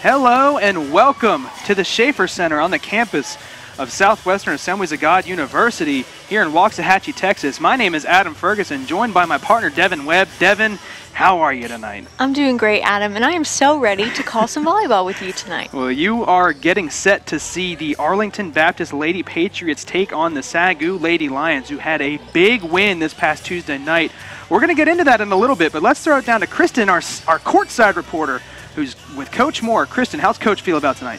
Hello and welcome to the Schaefer Center on the campus of Southwestern Assemblies of God University here in Waxahachie, Texas. My name is Adam Ferguson, joined by my partner Devin Webb. Devin, how are you tonight? I'm doing great, Adam, and I am so ready to call some volleyball with you tonight. Well, you are getting set to see the Arlington Baptist Lady Patriots take on the SAGU Lady Lions, who had a big win this past Tuesday night. We're going to get into that in a little bit, but let's throw it down to Kristen, our courtside reporter, who's with Coach Moore. Kristen, how's Coach feel about tonight?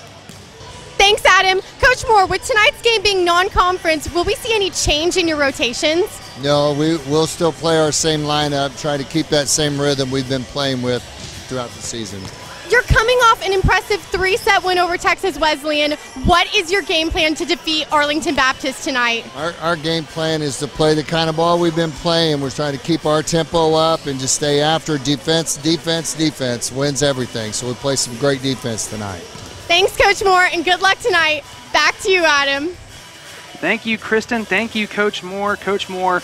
Thanks, Adam. Coach Moore, with tonight's game being non-conference, will we see any change in your rotations? No, we'll still play our same lineup, try to keep that same rhythm we've been playing with throughout the season. You're coming off an impressive 3-set win over Texas Wesleyan. What is your game plan to defeat Arlington Baptist tonight? Our game plan is to play the kind of ball we've been playing. We're trying to keep our tempo up and just stay after defense. Defense wins everything. So we play some great defense tonight. Thanks, Coach Moore, and good luck tonight. Back to you, Adam. Thank you, Kristen. Thank you, Coach Moore. Coach Moore,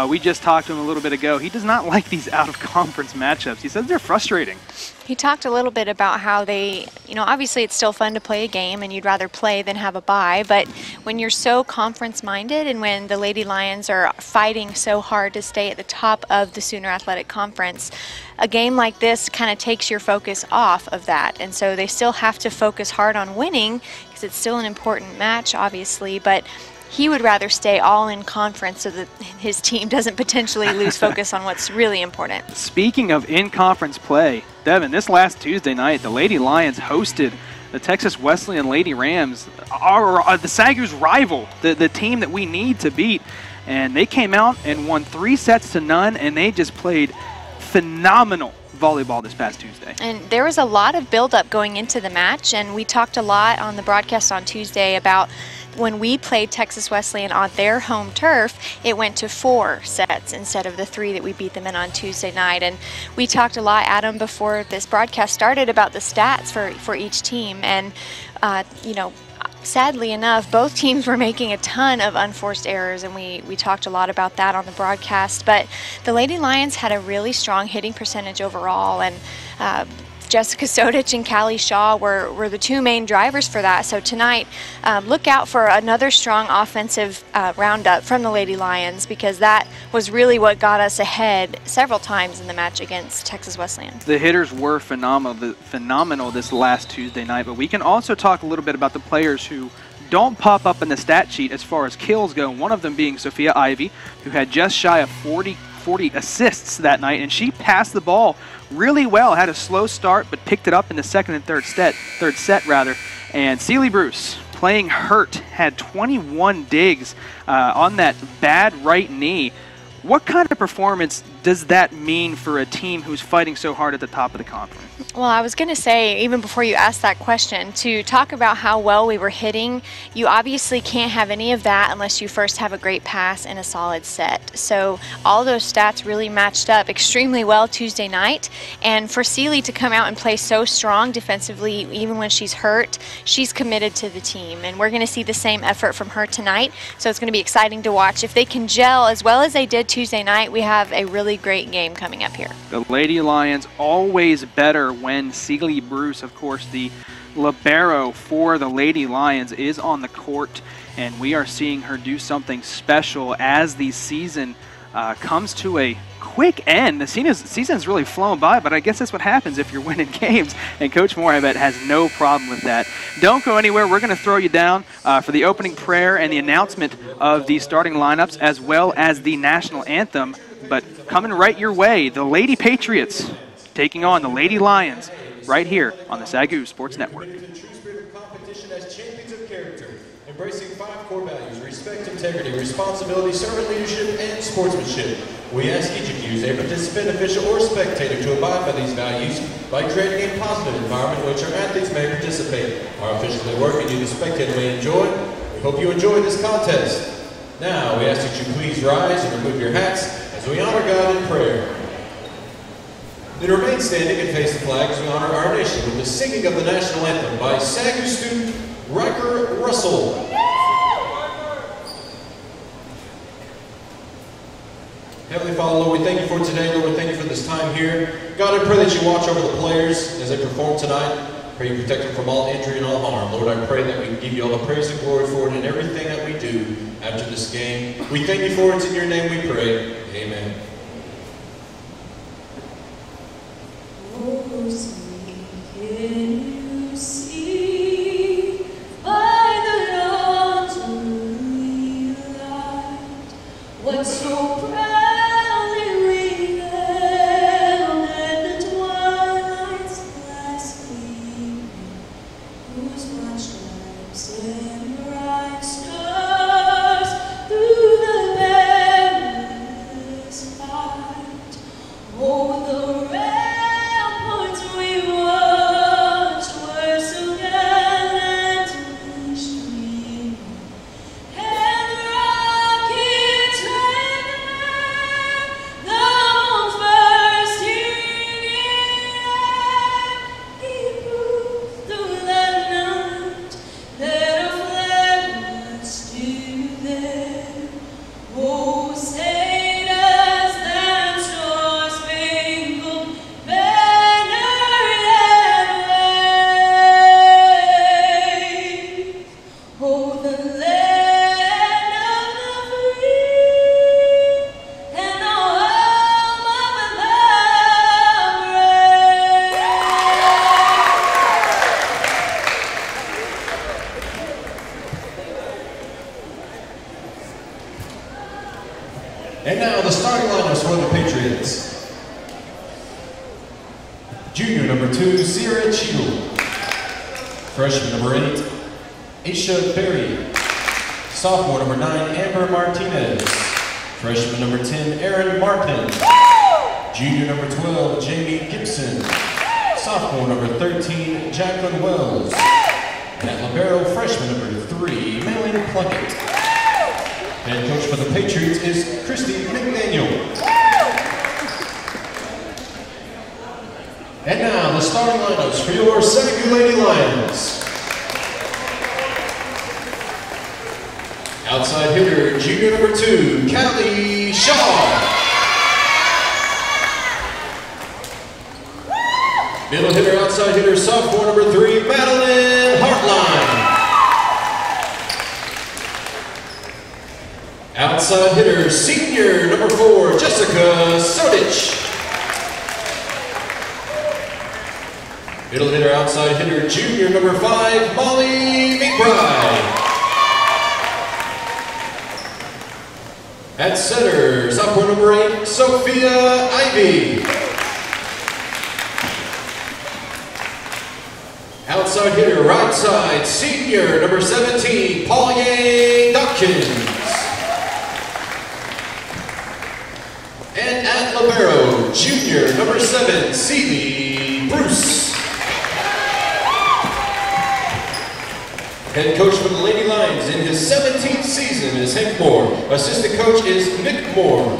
we just talked to him a little bit ago. He does not like these out-of-conference matchups. He says they're frustrating. He talked a little bit about how they, obviously it's still fun to play a game and you'd rather play than have a bye, but when you're so conference-minded and when the Lady Lions are fighting so hard to stay at the top of the Sooner Athletic Conference, a game like this kind of takes your focus off of that. And so they still have to focus hard on winning because it's still an important match, obviously, but he would rather stay all in conference so that his team doesn't potentially lose focus on what's really important. Speaking of in-conference play, Devin, this last Tuesday night, the Lady Lions hosted the Texas Wesleyan Lady Rams, the SAGU's rival, the team that we need to beat. And they came out and won 3-0, and they just played phenomenal volleyball this past Tuesday. And there was a lot of build-up going into the match, and we talked a lot on the broadcast on Tuesday about when we played Texas Wesleyan on their home turf, it went to 4 sets instead of the 3 that we beat them in on Tuesday night. And we talked a lot, Adam, before this broadcast started about the stats for each team. And, sadly enough, both teams were making a ton of unforced errors, and we talked a lot about that on the broadcast. But the Lady Lions had a really strong hitting percentage overall, and Jessica Sodich and Callie Shaw were the 2 main drivers for that. So tonight, look out for another strong offensive roundup from the Lady Lions, because that was really what got us ahead several times in the match against Texas Wesleyan. The hitters were phenomenal this last Tuesday night, but we can also talk a little bit about the players who don't pop up in the stat sheet as far as kills go, one of them being Sophia Ivy, who had just shy of 40 assists that night, and she passed the ball really well, had a slow start but picked it up in the second and third set. And Celie Bruce, playing hurt, had 21 digs on that bad right knee. What kind of performance does that mean for a team who's fighting so hard at the top of the conference? Well, I was going to say, even before you asked that question, to talk about how well we were hitting, you obviously can't have any of that unless you first have a great pass and a solid set. So all those stats really matched up extremely well Tuesday night. And for Celie to come out and play so strong defensively, even when she's hurt, she's committed to the team. And we're going to see the same effort from her tonight. So it's going to be exciting to watch. If they can gel as well as they did Tuesday night, we have a really great game coming up here. The Lady Lions always better when Celie Bruce, of course, the libero for the Lady Lions, is on the court, and we are seeing her do something special as the season comes to a quick end. The season's really flown by, but I guess that's what happens if you're winning games, and Coach Moore, I bet, has no problem with that. Don't go anywhere. We're going to throw you down for the opening prayer and the announcement of the starting lineups, as well as the national anthem. But coming right your way, the Lady Patriots taking on the Lady Lions right here on the SAGU Sports Network. Competition as champions of character, embracing 5 core values: respect, integrity, responsibility, servant leadership, and sportsmanship. We ask each of you, as a participant, official, or spectator, to abide by these values by creating a positive environment in which our athletes may participate. Our officials may work and you, the spectator, may enjoy. We hope you enjoy this contest. Now, we ask that you please rise and remove your hats as we honor God in prayer. Then remain standing and face the flag as we honor our nation with the singing of the national anthem by SAGU student Riker Russell. Heavenly Father, Lord, we thank you for today. Lord, we thank you for this time here. God, I pray that you watch over the players as they perform tonight. Pray you protect them from all injury and all harm. Lord, I pray that we can give you all the praise and glory for it in everything that we do after this game. We thank you for it. It's in your name we pray. Amen. Oh, see, can you see by the dawn's early light what so proudly we hailed at the twilight's last gleaming, whose broad stripes and bright stars through the perilous fight over the ramparts we watched were so gallantly streaming, and the rockets rang the bombs bursting in air. He proved through that night that our flag was still there. Oh, say does that star-spangled banner yet wave? Oh, the land of the free and the home of the And now the starting lineups for the Patriots. Junior number 2, Sierra Cheadle. Freshman number 8, Aisha Berry. Sophomore number 9, Amber Martinez. Freshman number 10, Aaron Martin. Junior number 12, Jamie Gibson. Sophomore number 13, Jacqueline Wells. And at libero, freshman number 3, Melanie Plunkett. Head coach for the Patriots is Christy McDaniel. And now the starting lineups for your SAGU Lady Lions. Outside hitter, junior number 2, Callie Shaw. Middle hitter, outside hitter, sophomore number 3, Madeline Hartline. Outside hitter, senior number 4, Jessica Sodich. Middle hitter, outside hitter, junior number 5, Molly McBride. At center, sophomore number 8, Sophia Ivy. Outside hitter, right side, senior number 17, Pauline Dawkins. And at libero, junior number 7, Celie Bruce. Head coach for the Lady Lions in his 17th season is Hank Moore. Assistant coach is Nick Moore.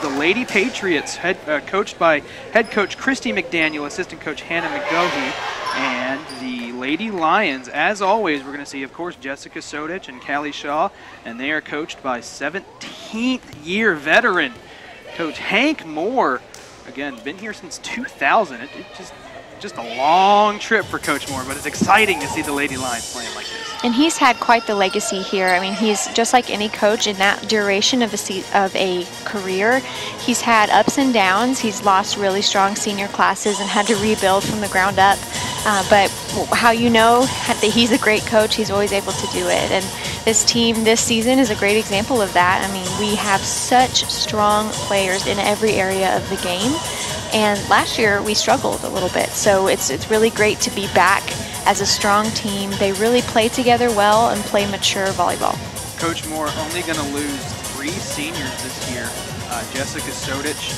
The Lady Patriots, coached by head coach Christy McDaniel, assistant coach Hannah McGohey, and the Lady Lions. As always, we're going to see, of course, Jessica Sodich and Callie Shaw, and they are coached by 17th year veteran Coach Hank Moore. Again, been here since 2000. It's just a long trip for Coach Moore, but it's exciting to see the Lady Lions playing like this. And he's had quite the legacy here. I mean, he's just like any coach in that duration of a career. He's had ups and downs. He's lost really strong senior classes and had to rebuild from the ground up. But how you know that he's a great coach, he's always able to do it. And this team this season is a great example of that. I mean, we have such strong players in every area of the game. And last year we struggled a little bit. So it's really great to be back as a strong team. They really play together well and play mature volleyball. Coach Moore only going to lose 3 seniors this year. Jessica Sodich,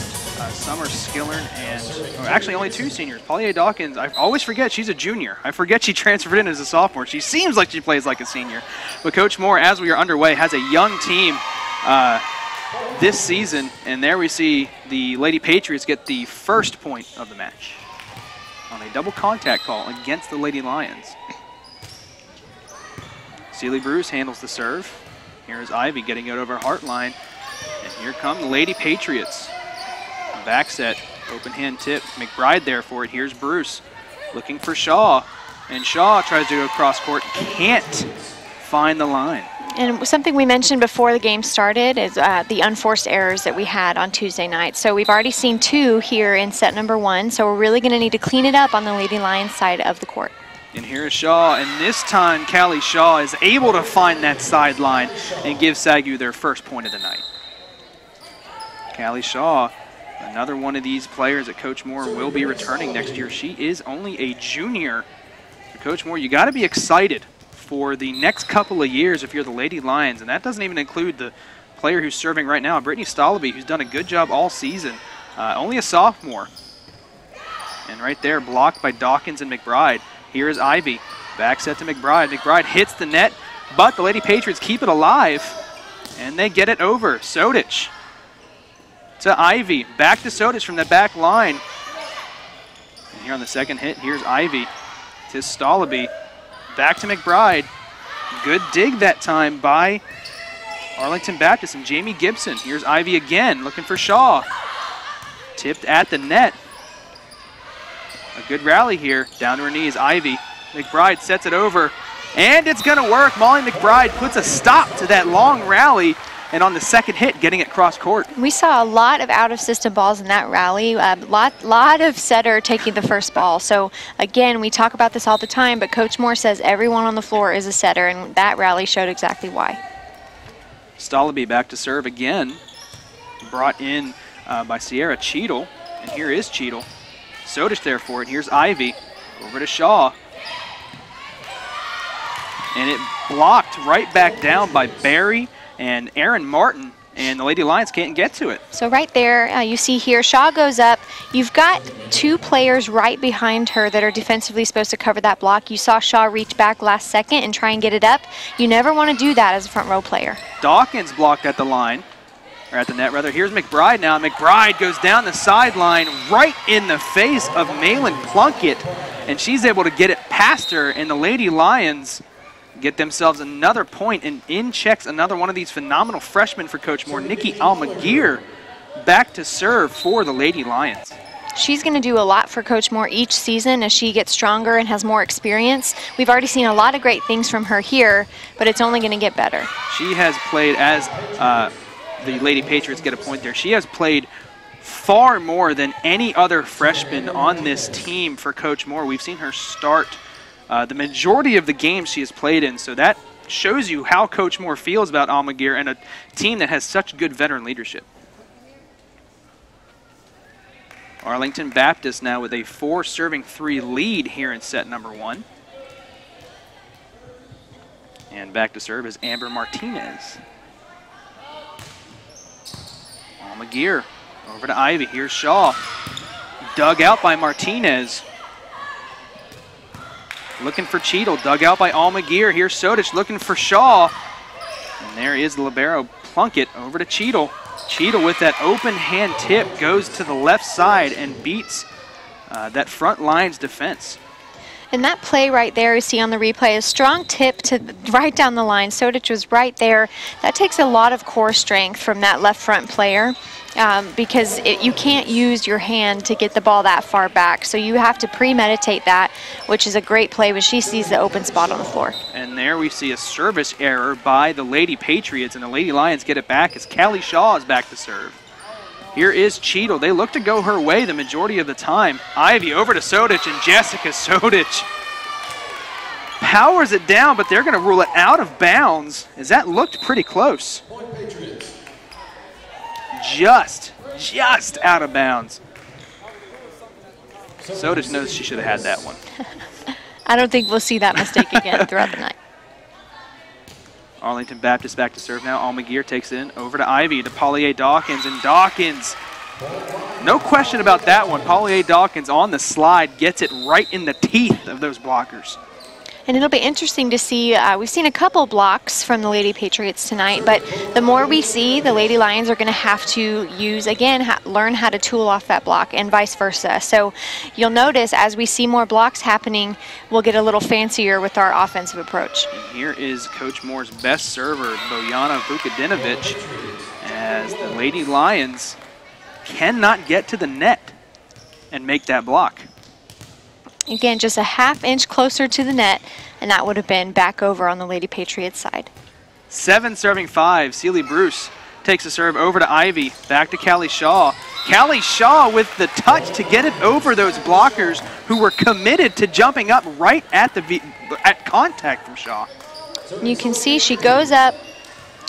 Summer Skillern and actually only 2 seniors. Polly Dawkins, I always forget she's a junior. I forget she transferred in as a sophomore. She seems like she plays like a senior. But Coach Moore, as we are underway, has a young team this season. And there we see the Lady Patriots get the first point of the match on a double contact call against the Lady Lions. Sealy Bruce handles the serve. Here's Ivy getting it over Heartline. And here come the Lady Patriots. Back set, open hand tip. McBride there for it. Here's Bruce looking for Shaw. And Shaw tries to go cross court. Can't find the line. And something we mentioned before the game started is the unforced errors that we had on Tuesday night. So we've already seen 2 here in set number 1. So we're really going to need to clean it up on the Lady Lions side of the court. And here's Shaw, and this time Callie Shaw is able to find that sideline and give SAGU their first point of the night. Callie Shaw, another one of these players that Coach Moore will be returning next year. She is only a junior. So Coach Moore, you got to be excited for the next couple of years if you're the Lady Lions, and that doesn't even include the player who's serving right now, Brittany Stolaby, who's done a good job all season. Only a sophomore. And right there, blocked by Dawkins and McBride. Here is Ivy. Back set to McBride. McBride hits the net, but the Lady Patriots keep it alive, and they get it over. Sodich to Ivy. Back to Sodich from the back line. And here on the second hit, here's Ivy to Stolaby. Back to McBride. Good dig that time by Arlington Baptist and Jamie Gibson. Here's Ivy again, looking for Shaw. Tipped at the net. A good rally here. Down to her knees, Ivy. McBride sets it over, and it's going to work. Molly McBride puts a stop to that long rally, and on the second hit, getting it cross court. We saw a lot of out-of-system balls in that rally. Lot of setter taking the first ball. So, again, we talk about this all the time, but Coach Moore says everyone on the floor is a setter, and that rally showed exactly why. Stolaby back to serve again. Brought in by Sierra Cheadle, and here is Cheadle. Sodich there for it. Here's Ivy. Over to Shaw. And it blocked right back down by Barry and Aaron Martin, and the Lady Lions can't get to it. So right there, you see here, Shaw goes up. You've got 2 players right behind her that are defensively supposed to cover that block. You saw Shaw reach back last second and try and get it up. You never want to do that as a front row player. Dawkins blocked at the line. Or at the net, rather. Here's McBride now. McBride goes down the sideline right in the face of Malin Plunkett, and she's able to get it past her, and the Lady Lions get themselves another point, and in checks another one of these phenomenal freshmen for Coach Moore, Nikki Almaguer, back to serve for the Lady Lions. She's going to do a lot for Coach Moore each season as she gets stronger and has more experience. We've already seen a lot of great things from her here, but it's only going to get better. She has played as the Lady Patriots get a point there. She has played far more than any other freshman on this team for Coach Moore. We've seen her start the majority of the games she has played in, so that shows you how Coach Moore feels about Almaguer and a team that has such good veteran leadership. Arlington Baptist now with a 4-3 lead here in set number 1. And back to serve is Amber Martinez. Almaguer over to Ivy. Here's Shaw. Dug out by Martinez. Looking for Cheadle. Dug out by Almaguer. Here's Sodich looking for Shaw. And there is the libero Plunkett over to Cheadle. Cheadle with that open hand tip goes to the left side and beats that front line's defense. And that play right there you see on the replay, a strong tip to right down the line. Sodich was right there. That takes a lot of core strength from that left front player because you can't use your hand to get the ball that far back. So you have to premeditate that, which is a great play when she sees the open spot on the floor. And there we see a service error by the Lady Patriots, and the Lady Lions get it back as Callie Shaw is back to serve. Here is Cheadle. They look to go her way the majority of the time. Ivy over to Sodich, and Jessica Sodich powers it down, but they're going to rule it out of bounds as that looked pretty close. Just out of bounds. Sodich knows she should have had that one. I don't think we'll see that mistake again throughout the night. Arlington Baptist back to serve now. Almaguer takes it in over to Ivy, to Polly Dawkins, and Dawkins No question about that one. Polly A. Dawkins on the slide gets it right in the teeth of those blockers. And it'll be interesting to see, we've seen a couple blocks from the Lady Patriots tonight, but the more we see, the Lady Lions are going to have to use, again, learn how to tool off that block and vice versa. So you'll notice as we see more blocks happening, we'll get a little fancier with our offensive approach. And here is Coach Moore's best server, Bojana Vukadinovic, as the Lady Lions cannot get to the net and make that block. Again, just a half-inch closer to the net, and that would have been back over on the Lady Patriots side. 7 serving 5. Sealy Bruce takes a serve over to Ivy. Back to Callie Shaw. Callie Shaw with the touch to get it over those blockers who were committed to jumping up right at at contact from Shaw. You can see she goes up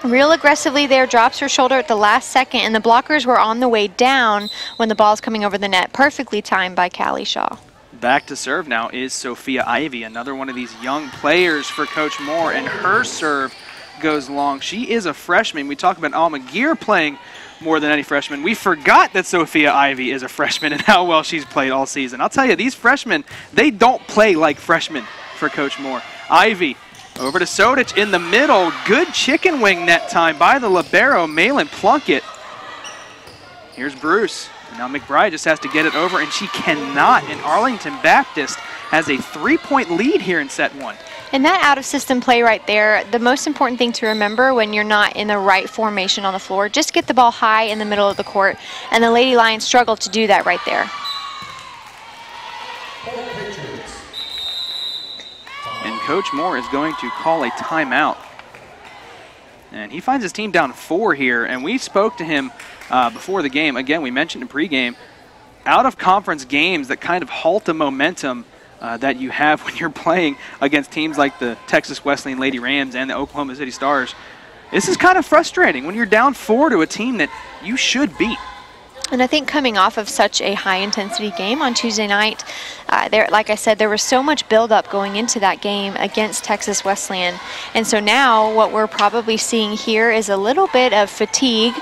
real aggressively there, drops her shoulder at the last second, and the blockers were on the way down when the ball's coming over the net. Perfectly timed by Callie Shaw. Back to serve now is Sophia Ivy, another one of these young players for Coach Moore, and her serve goes long. She is a freshman. We talk about Alma Gear playing more than any freshman. We forgot that Sophia Ivy is a freshman and how well she's played all season. I'll tell you, these freshmen, they don't play like freshmen for Coach Moore. Ivy over to Sodic in the middle. Good chicken wing net time by the libero, Malin Plunkett. Here's Bruce. Now McBride just has to get it over, and she cannot. And Arlington Baptist has a 3-point lead here in set 1. And that out-of-system play right there, the most important thing to remember when you're not in the right formation on the floor, just get the ball high in the middle of the court, and the Lady Lions struggle to do that right there. And Coach Moore is going to call a timeout. And he finds his team down 4 here, and we spoke to him before the game. Again, we mentioned in pregame, out-of-conference games that kind of halt the momentum that you have when you're playing against teams like the Texas Wesleyan Lady Rams and the Oklahoma City Stars. This is kind of frustrating when you're down 4 to a team that you should beat. And I think coming off of such a high-intensity game on Tuesday night, like I said, there was so much buildup going into that game against Texas Wesleyan. And so now what we're probably seeing here is a little bit of fatigue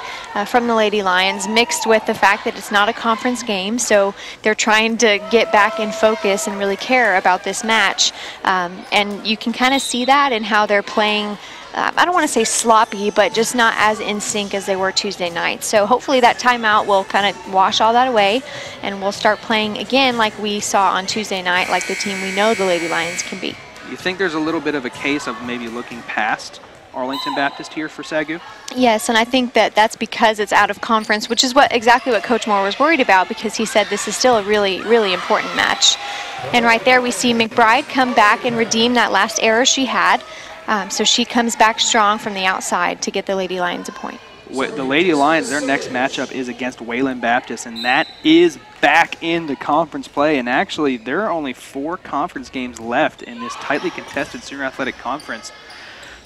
from the Lady Lions mixed with the fact that it's not a conference game. So they're trying to get back in focus and really care about this match. And you can kind of see that in how they're playing. I don't want to say sloppy, but just not as in sync as they were Tuesday night. So hopefully that timeout will kind of wash all that away, and we'll start playing again like we saw on Tuesday night, like the team we know the Lady Lions can be. You think there's a little bit of a case of maybe looking past Arlington Baptist here for SAGU? Yes, and I think that that's because it's out of conference, which is exactly what Coach Moore was worried about, because he said this is still a really, really important match. And right there we see McBride come back and redeem that last error she had. So she comes back strong from the outside to get the Lady Lions a point. The Lady Lions, their next matchup is against Wayland Baptist, and that is back into conference play. And actually, there are only 4 conference games left in this tightly contested senior athletic conference.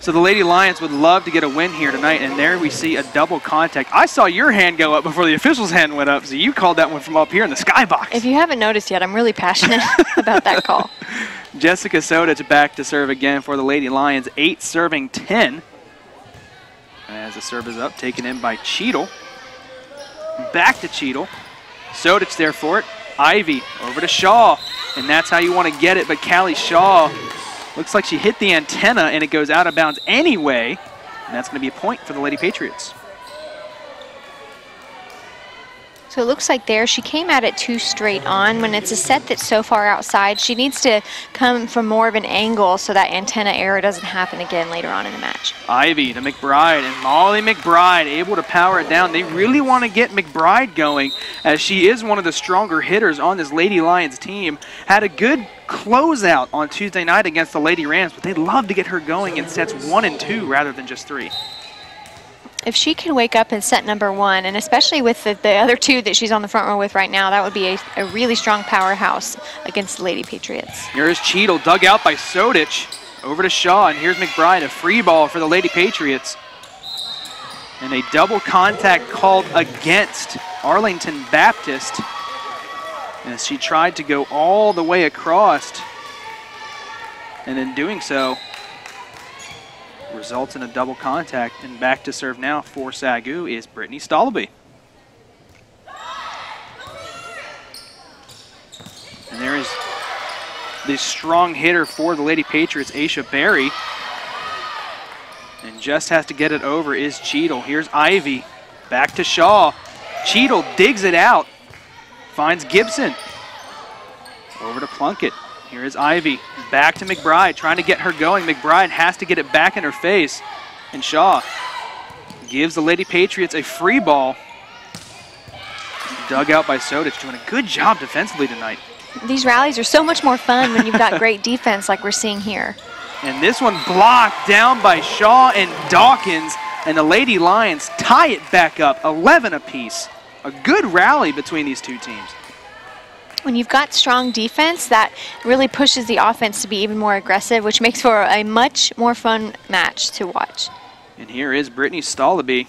So the Lady Lions would love to get a win here tonight, and there we see a double contact. I saw your hand go up before the official's hand went up, so you called that one from up here in the skybox. If you haven't noticed yet, I'm really passionate about that call. Jessica Sodic back to serve again for the Lady Lions, 8 serving 10. As the serve is up, taken in by Cheadle. Back to Cheadle. Sodic there for it. Ivy over to Shaw, and that's how you want to get it, but Callie Shaw looks like she hit the antenna and it goes out of bounds anyway, and that's going to be a point for the Lady Patriots. So it looks like there she came at it 2 straight on. When it's a set that's so far outside, she needs to come from more of an angle so that antenna error doesn't happen again later on in the match. Ivy to McBride, and Molly McBride able to power it down. They really want to get McBride going, as she is one of the stronger hitters on this Lady Lions team. Had a good closeout on Tuesday night against the Lady Rams, but they'd love to get her going in sets 1 and 2 rather than just 3. If she can wake up in set number 1, and especially with the other 2 that she's on the front row with right now, that would be a really strong powerhouse against the Lady Patriots. Here is Cheadle, dug out by Sodic. Over to Shaw, and here's McBride, a free ball for the Lady Patriots. And a double contact called against Arlington Baptist, as she tried to go all the way across, and in doing so, results in a double contact. And back to serve now for SAGU is Brittany Stalleby. the strong hitter for the Lady Patriots, Aisha Berry. And just has to get it over is Cheadle. Here's Ivy. Back to Shaw. Cheadle digs it out. Finds Gibson. Over to Plunkett. Here is Ivy. Back to McBride, trying to get her going. McBride has to get it back in her face. And Shaw gives the Lady Patriots a free ball. Dug out by Sodich, doing a good job defensively tonight. These rallies are so much more fun when you've got great defense like we're seeing here. And this one blocked down by Shaw and Dawkins, and the Lady Lions tie it back up, 11 apiece. A good rally between these two teams. When you've got strong defense, that really pushes the offense to be even more aggressive, which makes for a much more fun match to watch. And here is Brittany Stallaby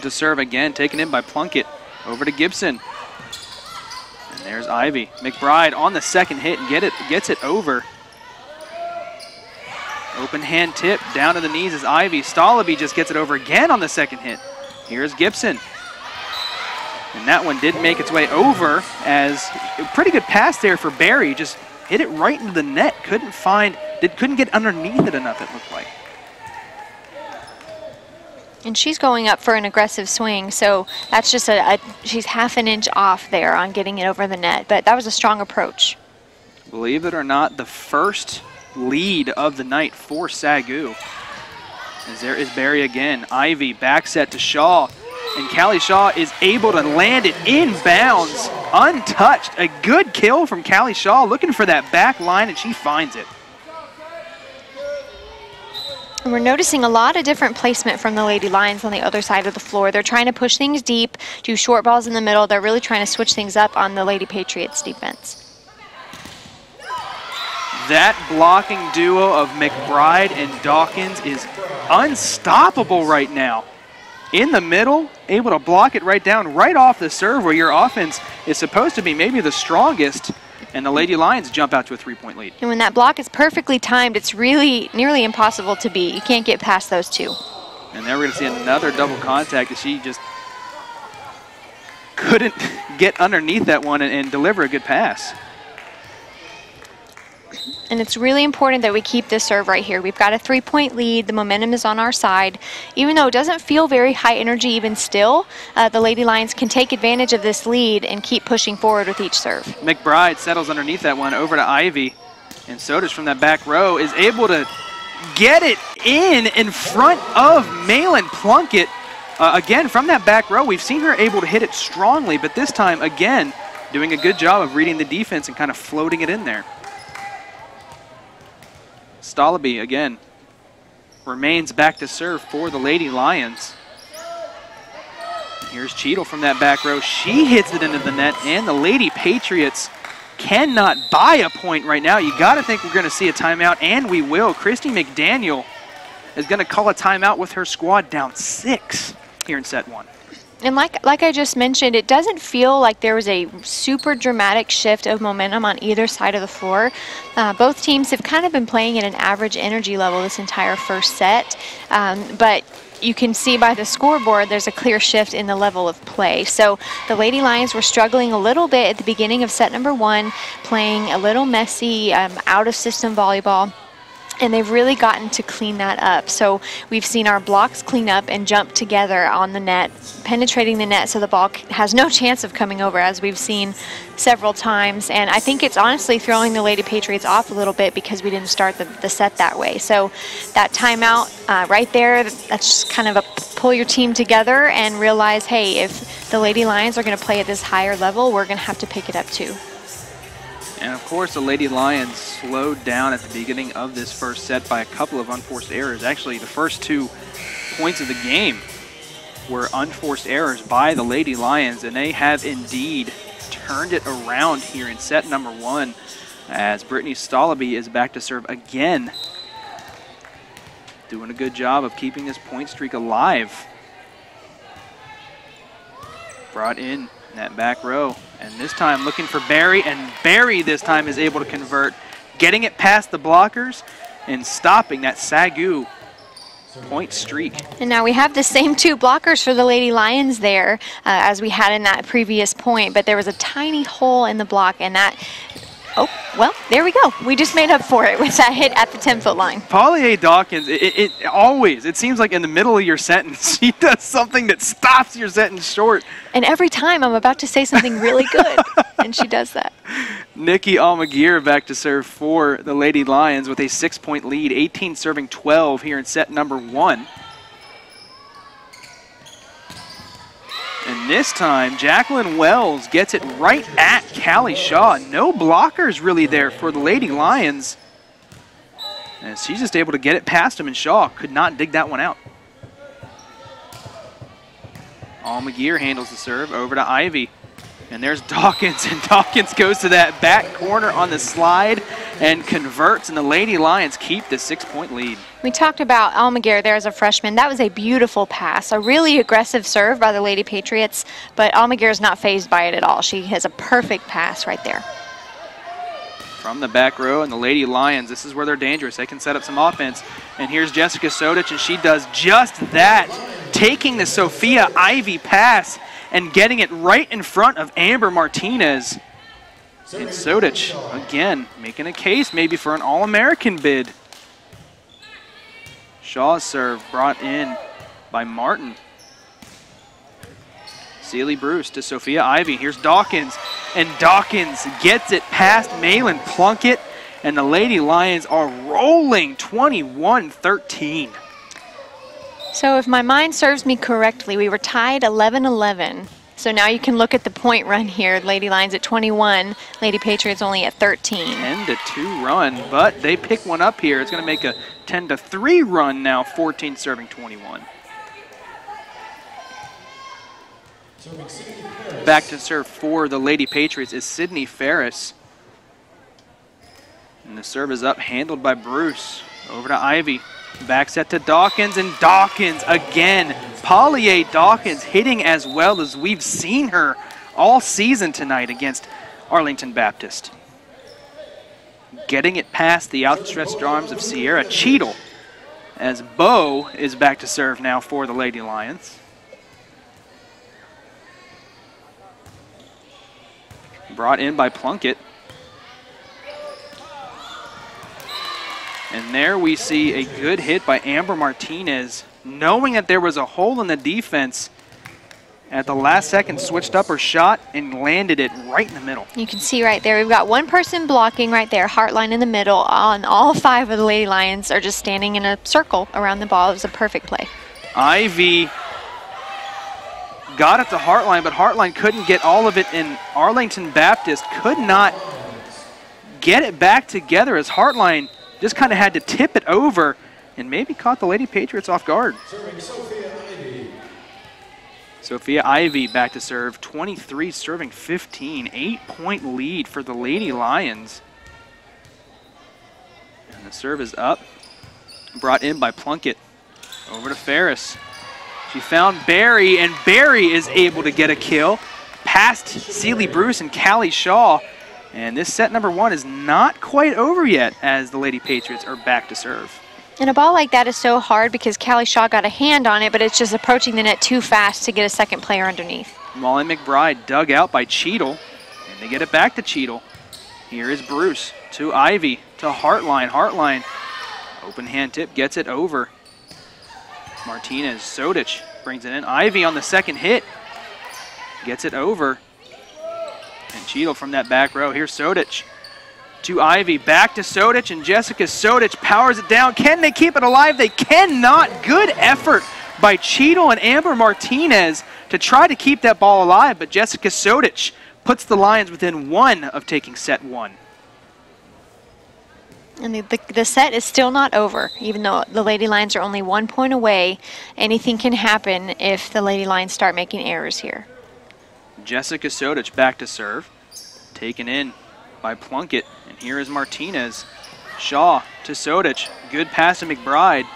to serve again, taken in by Plunkett. Over to Gibson. And there's Ivy. McBride on the second hit and gets it over. Open hand tip, down to the knees is Ivy. Stallaby just gets it over again on the second hit. Here's Gibson. And that one did make its way over, as a pretty good pass there for Barry. Just hit it right into the net. Couldn't get underneath it enough, it looked like. And she's going up for an aggressive swing, so that's just she's half an inch off there on getting it over the net. But that was a strong approach. Believe it or not, the first lead of the night for SAGU. As there is Barry again. Ivy back set to Shaw. And Callie Shaw is able to land it inbounds, untouched. A good kill from Callie Shaw, looking for that back line, and she finds it. And we're noticing a lot of different placement from the Lady Lions on the other side of the floor. They're trying to push things deep, do short balls in the middle. They're really trying to switch things up on the Lady Patriots defense. That blocking duo of McBride and Dawkins is unstoppable right now. In the middle, able to block it right down, right off the serve where your offense is supposed to be maybe the strongest, and the Lady Lions jump out to a 3-point lead. And when that block is perfectly timed, it's really nearly impossible to beat. You can't get past those two. And then we're going to see another double contact as she just couldn't get underneath that one and deliver a good pass. And it's really important that we keep this serve right here. We've got a 3-point lead. The momentum is on our side. Even though it doesn't feel very high energy even still, the Lady Lions can take advantage of this lead and keep pushing forward with each serve. McBride settles underneath that one over to Ivy. And Sodich from that back row is able to get it in front of Malin Plunkett. Again, from that back row, we've seen her able to hit it strongly, but this time, again, doing a good job of reading the defense and kind of floating it in there. Stallaby, again, remains back to serve for the Lady Lions. Here's Cheadle from that back row. She hits it into the net, and the Lady Patriots cannot buy a point right now. You got to think we're going to see a timeout, and we will. Christy McDaniel is going to call a timeout with her squad down 6 here in set 1. And like I just mentioned, it doesn't feel like there was a super dramatic shift of momentum on either side of the floor. Both teams have kind of been playing at an average energy level this entire first set, but you can see by the scoreboard there's a clear shift in the level of play. So the Lady Lions were struggling a little bit at the beginning of set number 1, playing a little messy, out-of-system volleyball. And they've really gotten to clean that up. So we've seen our blocks clean up and jump together on the net, penetrating the net so the ball has no chance of coming over, as we've seen several times. And I think it's honestly throwing the Lady Patriots off a little bit because we didn't start the set that way. So that timeout right there, that's just kind of a pull your team together and realize, hey, if the Lady Lions are going to play at this higher level, we're going to have to pick it up too. And of course, the Lady Lions slowed down at the beginning of this first set by a couple of unforced errors. Actually, the first 2 points of the game were unforced errors by the Lady Lions, and they have indeed turned it around here in set number 1 as Brittany Stallaby is back to serve again. Doing a good job of keeping this point streak alive. Brought in that back row, and this time looking for Barry, and Barry this time is able to convert, getting it past the blockers and stopping that SAGU point streak. And now we have the same 2 blockers for the Lady Lions there as we had in that previous point, but there was a tiny hole in the block, and that Oh, well, there we go. We just made up for it with that hit at the 10-foot line. Polly Dawkins, it seems like in the middle of your sentence, she does something that stops your sentence short. And every time I'm about to say something really good, and she does that. Nikki Almaguer back to serve for the Lady Lions with a 6-point lead, 18 serving 12 here in set number 1. And this time, Jacqueline Wells gets it right at Callie Shaw. No blockers really there for the Lady Lions. And she's just able to get it past him, and Shaw could not dig that one out. Almaguer handles the serve over to Ivy. And there's Dawkins, and Dawkins goes to that back corner on the slide and converts, and the Lady Lions keep the 6-point lead. We talked about Almaguer there as a freshman. That was a beautiful pass, a really aggressive serve by the Lady Patriots, but Almaguer is not fazed by it at all. She has a perfect pass right there. From the back row, and the Lady Lions, this is where they're dangerous. They can set up some offense. And here's Jessica Sodich, and she does just that, taking the Sophia Ivy pass and getting it right in front of Amber Martinez. And Sodich, again, making a case maybe for an All-American bid. Shaw's serve brought in by Martin. Sealy Bruce to Sophia Ivy. Here's Dawkins, and Dawkins gets it past Malin Plunkett, and the Lady Lions are rolling 21-13. So if my mind serves me correctly, we were tied 11-11. So now you can look at the point run here. Lady Lions at 21, Lady Patriots only at 13. 10-2 run, but they pick one up here. It's going to make a 10-3 run now, 14 serving 21. Back to serve for the Lady Patriots is Sydney Ferris. And the serve is up, handled by Bruce. Over to Ivy. Back set to Dawkins, and Dawkins again. Polly Dawkins hitting as well as we've seen her all season tonight against Arlington Baptist. Getting it past the outstretched arms of Sierra Cheadle, as Bo is back to serve now for the Lady Lions. Brought in by Plunkett. And there we see a good hit by Amber Martinez, knowing that there was a hole in the defense. At the last second, switched up her shot and landed it right in the middle. You can see right there, we've got one person blocking right there, Heartline in the middle, and all 5 of the Lady Lions are just standing in a circle around the ball. It was a perfect play. Ivy got it to Heartline, but Heartline couldn't get all of it, and Arlington Baptist could not get it back together as Heartline just kind of had to tip it over and maybe caught the Lady Patriots off guard. Sophia Ivy back to serve, 23 serving 15, 8-point lead for the Lady Lions. And the serve is up, brought in by Plunkett. Over to Ferris. She found Barry, and Barry is able to get a kill past Sealy Bruce and Callie Shaw. And this set number 1 is not quite over yet as the Lady Patriots are back to serve. And a ball like that is so hard because Callie Shaw got a hand on it, but it's just approaching the net too fast to get a second player underneath. Molly McBride dug out by Cheadle, and they get it back to Cheadle. Here is Bruce to Ivy to Heartline. Heartline, open hand tip, gets it over. Martinez, Sodich brings it in. Ivy on the second hit, gets it over. And Cheadle from that back row. Here's Sodich to Ivy, back to Sodich, and Jessica Sodich powers it down. Can they keep it alive? They cannot. Good effort by Cheadle and Amber Martinez to try to keep that ball alive, but Jessica Sodich puts the Lions within 1 of taking set 1. And the set is still not over, even though the Lady Lions are only 1 point away. Anything can happen if the Lady Lions start making errors here. Jessica Sodich back to serve, taken in by Plunkett, and here is Martinez. Shaw to Sodich, good pass to McBride.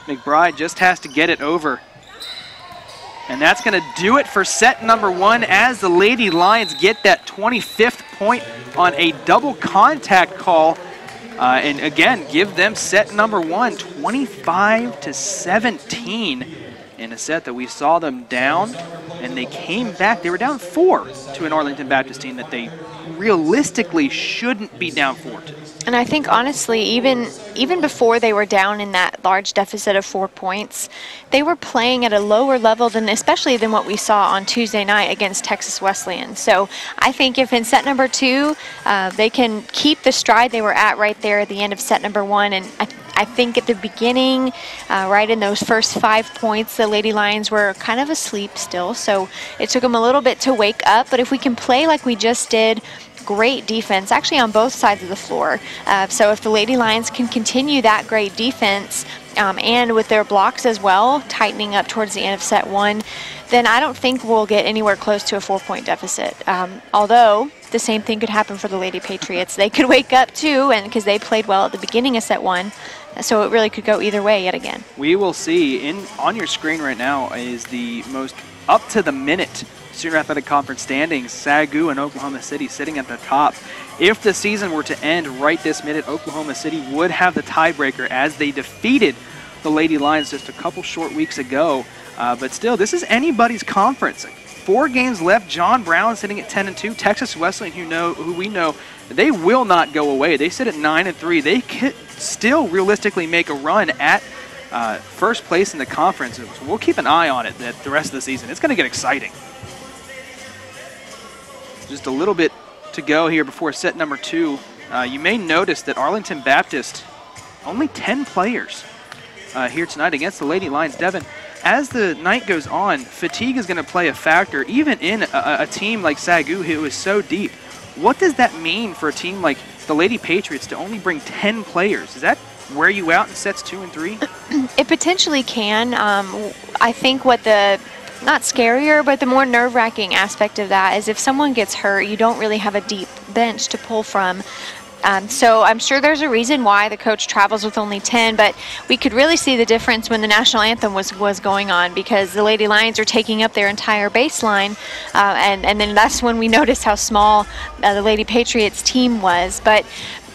McBride just has to get it over. And that's going to do it for set number 1 as the Lady Lions get that 25th point on a double contact call. And again, give them set number 1, 25-17. in a set that we saw them down, and they came back. They were down 4 to an Arlington Baptist team that they realistically shouldn't be down 4 to. And I think, honestly, even before they were down in that large deficit of 4 points, they were playing at a lower level especially than what we saw on Tuesday night against Texas Wesleyan. So I think if in set number 2, they can keep the stride they were at right there at the end of set number 1, and I think at the beginning, right in those first 5 points, the Lady Lions were kind of asleep still, so it took them a little bit to wake up. But if we can play like we just did, great defense, actually on both sides of the floor. So if the Lady Lions can continue that great defense and with their blocks as well, tightening up towards the end of set 1, then I don't think we'll get anywhere close to a 4-point deficit. Although the same thing could happen for the Lady Patriots. They could wake up too, and because they played well at the beginning of set 1. So it really could go either way yet again. We will see. On your screen right now is the most up-to-the-minute Student Athletic Conference standings. SAGU and Oklahoma City sitting at the top. If the season were to end right this minute, Oklahoma City would have the tiebreaker as they defeated the Lady Lions just a couple short weeks ago. But still, this is anybody's conference. 4 games left. John Brown sitting at 10-2. Texas Wesleyan, who we know, they will not go away. They sit at 9-3. They could still realistically make a run at first place in the conference. So we'll keep an eye on it the rest of the season. It's going to get exciting. Just a little bit to go here before set number 2. You may notice that Arlington Baptist, only 10 players here tonight against the Lady Lions. Devin, as the night goes on, fatigue is going to play a factor, even in a team like SAGU who is so deep. What does that mean for a team like the Lady Patriots to only bring 10 players? Does that wear you out in sets 2 and 3? It potentially can. I think what not scarier, but the more nerve-wracking aspect of that is if someone gets hurt, you don't really have a deep bench to pull from. So I'm sure there's a reason why the coach travels with only 10, but we could really see the difference when the national anthem was going on, because the Lady Lions are taking up their entire baseline, and then that's when we noticed how small the Lady Patriots team was. But,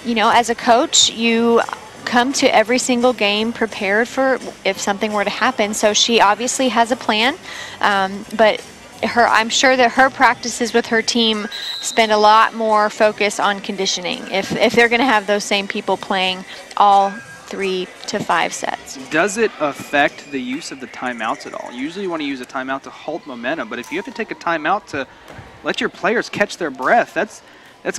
you know, as a coach, you come to every single game prepared for if something were to happen. So she obviously has a plan, but I'm sure that her practices with her team spend a lot more focus on conditioning if they're going to have those same people playing all 3 to 5 sets. Does it affect the use of the timeouts at all? Usually you want to use a timeout to halt momentum, but if you have to take a timeout to let your players catch their breath, that's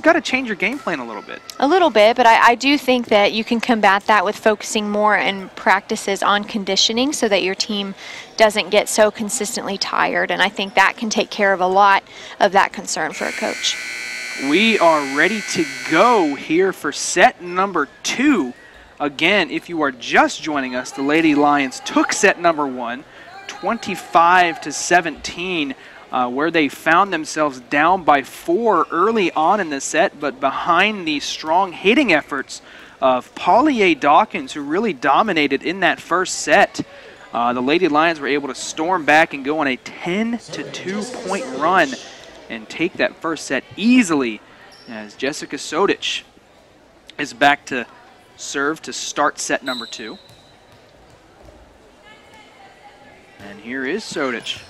got to change your game plan a little bit. A little bit, but I do think that you can combat that with focusing more in practices on conditioning so that your team doesn't get so consistently tired, and I think that can take care of a lot of that concern for a coach. We are ready to go here for set number 2. Again, if you are just joining us, the Lady Lions took set number 1, 25-17. Where they found themselves down by 4 early on in the set, but behind the strong hitting efforts of Paulier Dawkins, who really dominated in that first set. The Lady Lions were able to storm back and go on a 10-2 point run and take that first set easily, as Jessica Sodich is back to serve to start set number 2. And here is Sodich.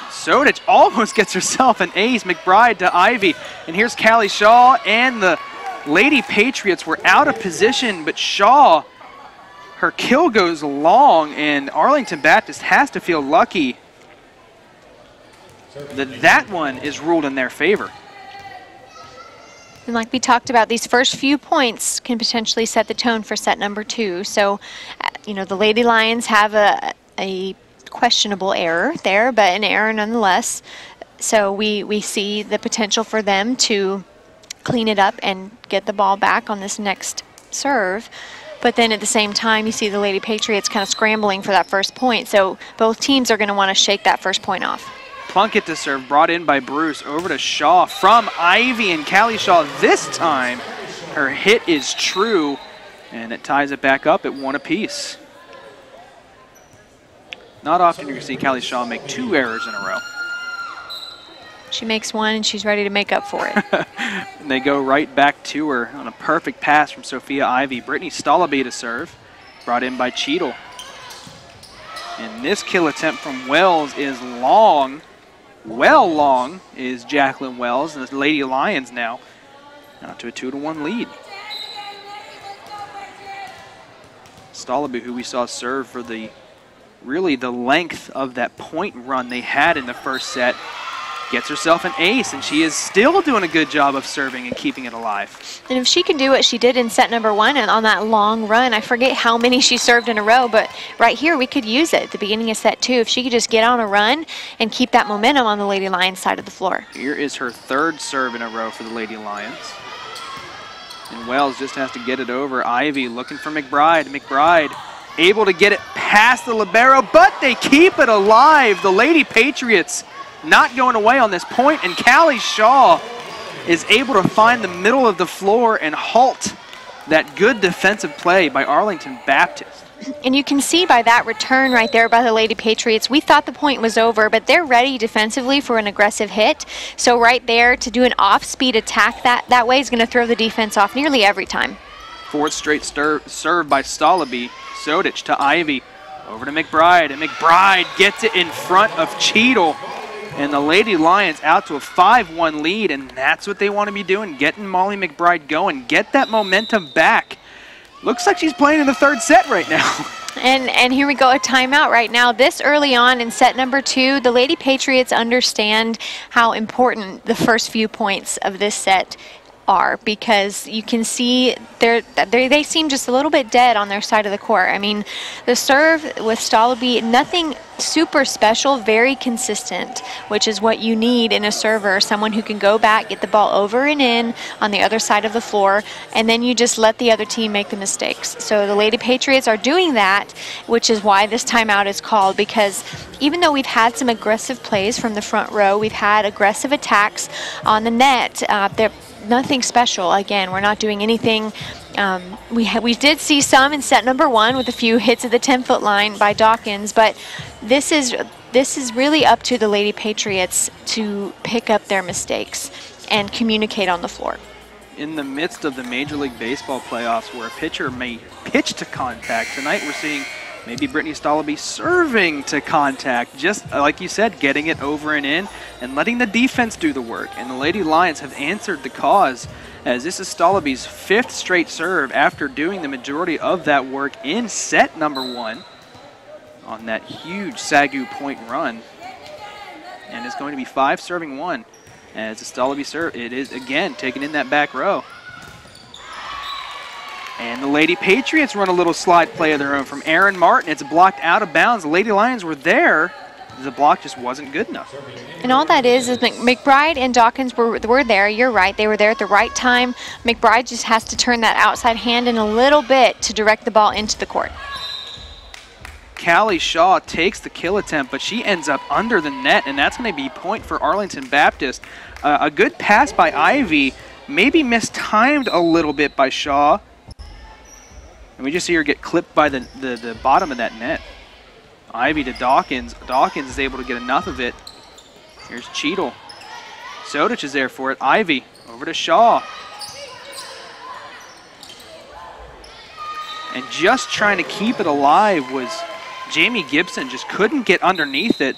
Sodich almost gets herself an ace. McBride to Ivy. And here's Callie Shaw, and the Lady Patriots were out of position, but Shaw, her kill goes long, and Arlington Baptist has to feel lucky that one is ruled in their favor. And like we talked about, these first few points can potentially set the tone for set number 2. So, you know, the Lady Lions have a questionable error there, but an error nonetheless. So we see the potential for them to clean it up and get the ball back on this next serve. But then at the same time, you see the Lady Patriots kind of scrambling for that first point. So both teams are going to want to shake that first point off. Plunkett to serve, brought in by Bruce, over to Shaw from Ivy, and Callie Shaw this time, her hit is true, and it ties it back up at 1 apiece. Not often you can see Callie Shaw make 2 errors in a row. She makes 1 and she's ready to make up for it. And they go right back to her on a perfect pass from Sophia Ivy. Brittany Stolaby to serve, brought in by Cheadle. And this kill attempt from Wells is long. Well long is Jacqueline Wells, and the Lady Lions now out to a 2-1 lead. Stalaby, who we saw serve for really the length of that point run they had in the first set, gets herself an ace, and she is still doing a good job of serving and keeping it alive. And if she can do what she did in set number 1 and on that long run, I forget how many she served in a row, but right here we could use it at the beginning of set 2. If she could just get on a run and keep that momentum on the Lady Lions side of the floor. Here is her 3rd serve in a row for the Lady Lions. And Wells just has to get it over. Ivy looking for McBride. McBride able to get it past the libero, but they keep it alive. The Lady Patriots not going away on this point, and Callie Shaw is able to find the middle of the floor and halt that good defensive play by Arlington Baptist. And you can see by that return right there by the Lady Patriots, we thought the point was over, but they're ready defensively for an aggressive hit. So right there to do an off-speed attack that way is going to throw the defense off nearly every time. 4th straight serve by Stalaby. Sodich to Ivy. Over to McBride, and McBride gets it in front of Cheadle. And the Lady Lions out to a 5-1 lead, and that's what they want to be doing, getting Molly McBride going, get that momentum back. Looks like she's playing in the 3rd set right now. And here we go, a timeout right now. This early on in set number 2, the Lady Patriots understand how important the first few points of this set are, because you can see they seem just a little bit dead on their side of the court. I mean, the serve with Stalaby, nothing super special, very consistent, which is what you need in a server, someone who can go back, get the ball over and in on the other side of the floor, and then you just let the other team make the mistakes. So the Lady Patriots are doing that, which is why this timeout is called, because even though we've had some aggressive plays from the front row, we've had aggressive attacks on the net, they're nothing special. Again, we're not doing anything. We did see some in set number 1 with a few hits at the 10-foot line by Dawkins, but this is really up to the Lady Patriots to pick up their mistakes and communicate on the floor. In the midst of the Major League Baseball playoffs, where a pitcher may pitch to contact, tonight we're seeing maybe Brittany Stalaby serving to contact, just like you said, getting it over and in and letting the defense do the work. And the Lady Lions have answered the cause, as this is Stalaby's 5th straight serve after doing the majority of that work in set number 1 on that huge SAGU point run. And it's going to be 5 serving 1 as the Stalaby serve. It is again taken in that back row. And the Lady Patriots run a little slide play of their own from Aaron Martin. It's blocked out of bounds. The Lady Lions were there. The block just wasn't good enough. And all that is McBride and Dawkins were there. You're right. They were there at the right time. McBride just has to turn that outside hand in a little bit to direct the ball into the court. Callie Shaw takes the kill attempt, but she ends up under the net, and that's going to be point for Arlington Baptist. A good pass by Ivy, maybe mistimed a little bit by Shaw. And we just see her get clipped by the bottom of that net. Ivy to Dawkins. Dawkins is able to get enough of it. Here's Cheadle. Sodich is there for it. Ivy over to Shaw. And just trying to keep it alive was Jamie Gibson. Just couldn't get underneath it.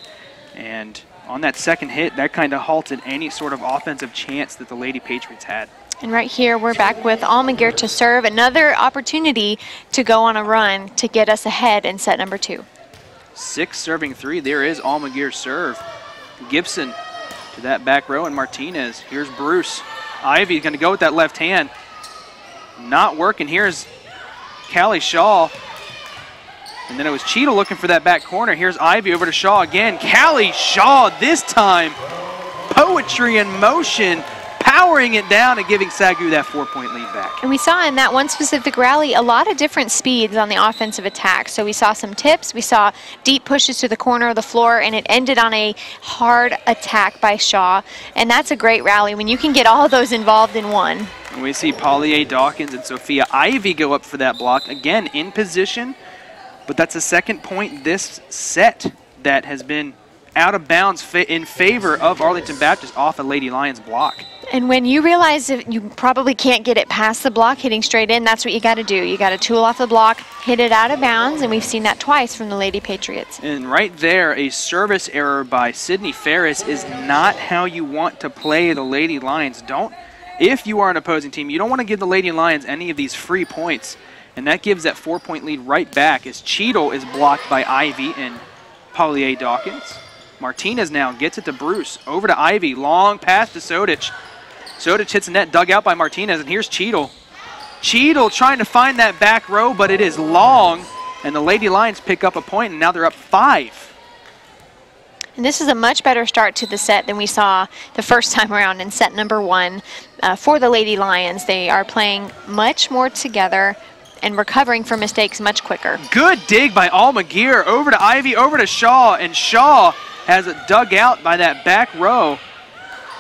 And on that second hit, that kind of halted any sort of offensive chance that the Lady Patriots had. And right here, we're back with Almaguer to serve. Another opportunity to go on a run to get us ahead in set number 2. 6 serving 3. There is Almaguer's serve. Gibson to that back row, and Martinez. Here's Bruce. Ivy's going to go with that left hand. Not working. Here's Callie Shaw. And then it was Cheadle looking for that back corner. Here's Ivy over to Shaw again. Callie Shaw this time. Poetry in motion. Powering it down and giving SAGU that 4-point lead back. And we saw in that one specific rally a lot of different speeds on the offensive attack. So we saw some tips, we saw deep pushes to the corner of the floor, and it ended on a hard attack by Shaw. And that's a great rally when you can get all of those involved in one. And we see Polly Dawkins and Sophia Ivy go up for that block. Again, in position, but that's the second point this set that has been out of bounds in favor of Arlington Baptist off a Lady Lions block. And when you realize that you probably can't get it past the block, hitting straight in, that's what you got to do. You got to tool off the block, hit it out of bounds, and we've seen that twice from the Lady Patriots. And right there, a service error by Sydney Ferris is not how you want to play the Lady Lions. If you are an opposing team, you don't want to give the Lady Lions any of these free points. And that gives that 4-point lead right back as Cheadle is blocked by Ivy and Paulier Dawkins. Martinez now gets it to Bruce. Over to Ivy. Long pass to Sodich. Sodich hits the net, dug out by Martinez, and here's Cheadle. Cheadle trying to find that back row, but it is long, and the Lady Lions pick up a point, and now they're up 5. And this is a much better start to the set than we saw the first time around in set number 1 for the Lady Lions. They are playing much more together and recovering from mistakes much quicker. Good dig by Alma Gear. Over to Ivy, over to Shaw, and Shaw has it dug out by that back row.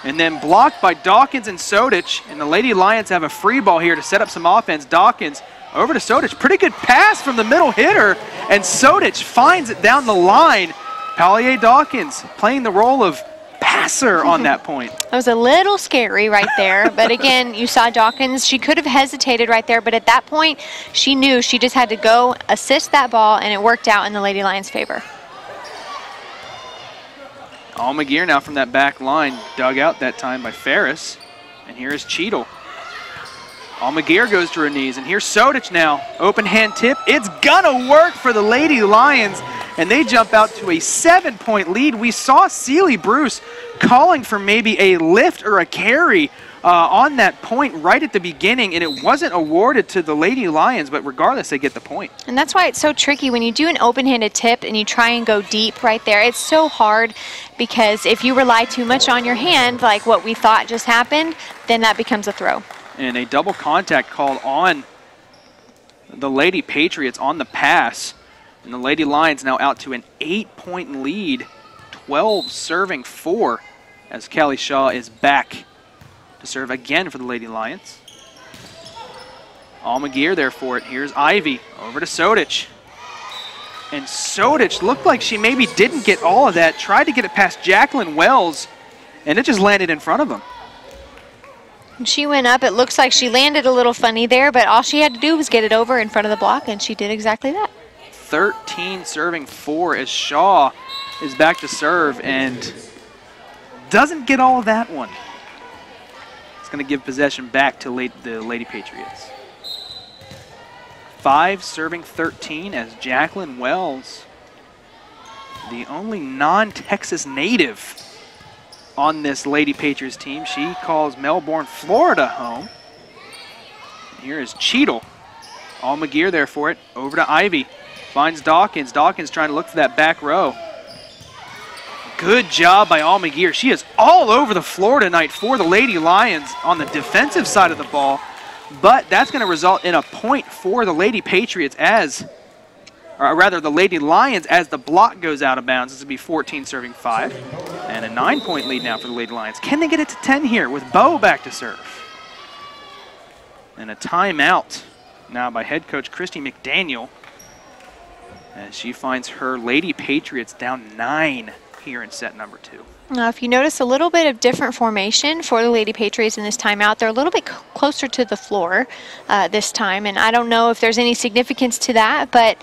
And then blocked by Dawkins and Sodich. And the Lady Lions have a free ball here to set up some offense. Dawkins over to Sodich. Pretty good pass from the middle hitter. And Sodich finds it down the line. Paulier Dawkins playing the role of passer on that point. That was a little scary right there. But again, you saw Dawkins. She could have hesitated right there. But at that point, she knew she just had to go assist that ball. And it worked out in the Lady Lions' favor. Alma Gear now from that back line, dug out that time by Ferris. And here is Cheadle. Alma Gear goes to her knees, and here's Sodich now. Open hand tip. It's gonna work for the Lady Lions, and they jump out to a 7-point lead. We saw Sealy Bruce calling for maybe a lift or a carry on that point right at the beginning, and it wasn't awarded to the Lady Lions, but regardless, they get the point. And that's why it's so tricky when you do an open-handed tip and you try and go deep right there. It's so hard because if you rely too much on your hand, like what we thought just happened, then that becomes a throw. And a double contact called on the Lady Patriots on the pass. And the Lady Lions now out to an 8-point lead, 12 serving 4, as Callie Shaw is back to serve again for the Lady Lions. Alma Gear there for it. Here's Ivy over to Sodich. And Sodich looked like she maybe didn't get all of that, tried to get it past Jacqueline Wells, and it just landed in front of them. And she went up. It looks like she landed a little funny there, but all she had to do was get it over in front of the block, and she did exactly that. 13 serving 4 as Shaw is back to serve and doesn't get all of that one. It's going to give possession back to the Lady Patriots. 5 serving 13 as Jacqueline Wells, the only non-Texas native on this Lady Patriots team. She calls Melbourne, Florida home. And here is Cheadle. Alma Gear there for it. Over to Ivy. Finds Dawkins. Dawkins trying to look for that back row. Good job by Alma Gear. She is all over the floor tonight for the Lady Lions on the defensive side of the ball. But that's going to result in a point for the Lady Patriots or rather the Lady Lions as the block goes out of bounds. This will be 14 serving 5. And a 9-point lead now for the Lady Lions. Can they get it to 10 here with Bo back to serve? And a timeout now by head coach Christy McDaniel as she finds her Lady Patriots down 9 here in set number 2. Now, if you notice a little bit of different formation for the Lady Patriots in this timeout, they're a little bit closer to the floor this time, and I don't know if there's any significance to that, but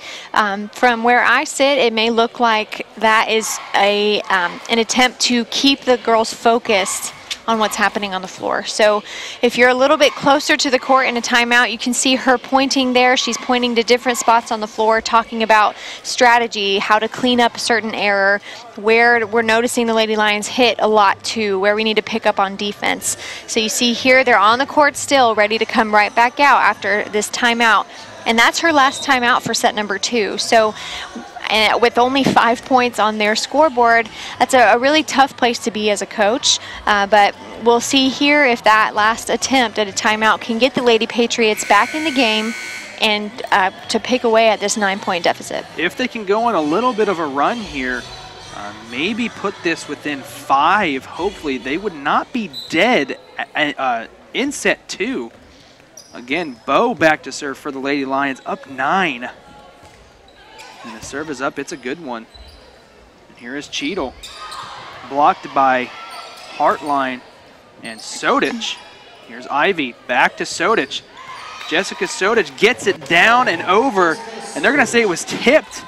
from where I sit, it may look like that is an attempt to keep the girls focused on what's happening on the floor. So if you're a little bit closer to the court in a timeout, you can see her pointing there. She's pointing to different spots on the floor, talking about strategy, how to clean up a certain error, where we're noticing the Lady Lions hit a lot too, where we need to pick up on defense. So you see here, they're on the court still, ready to come right back out after this timeout. And that's her last timeout for set number 2. So and with only 5 points on their scoreboard, that's a really tough place to be as a coach. But we'll see here if that last attempt at a timeout can get the Lady Patriots back in the game and to pick away at this 9-point deficit. If they can go on a little bit of a run here, maybe put this within 5, hopefully they would not be dead in set 2. Again, Bo back to serve for the Lady Lions, up 9. And the serve is up. It's a good one. And here is Cheadle. Blocked by Hartline. And Sodich, here's Ivy, back to Sodich. Jessica Sodich gets it down and over, and they're going to say it was tipped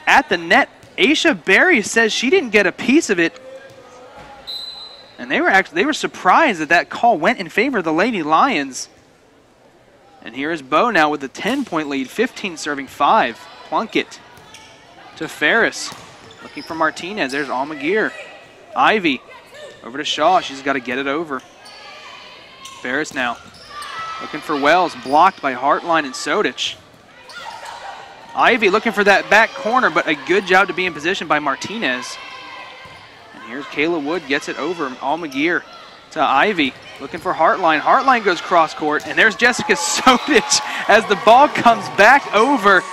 at the net. Aisha Berry says she didn't get a piece of it, and they were surprised that that call went in favor of the Lady Lions. And here is Bo now with a 10-point lead, 15 serving 5. Plunkett to Ferris, looking for Martinez. There's Almaguer. Ivy over to Shaw. She's got to get it over. Ferris now looking for Wells, blocked by Hartline and Sodich. Ivy looking for that back corner, but a good job to be in position by Martinez. And here's Kayla Wood, gets it over. Almaguer to Ivy, looking for Hartline. Hartline goes cross court, and there's Jessica Sodich as the ball comes back over,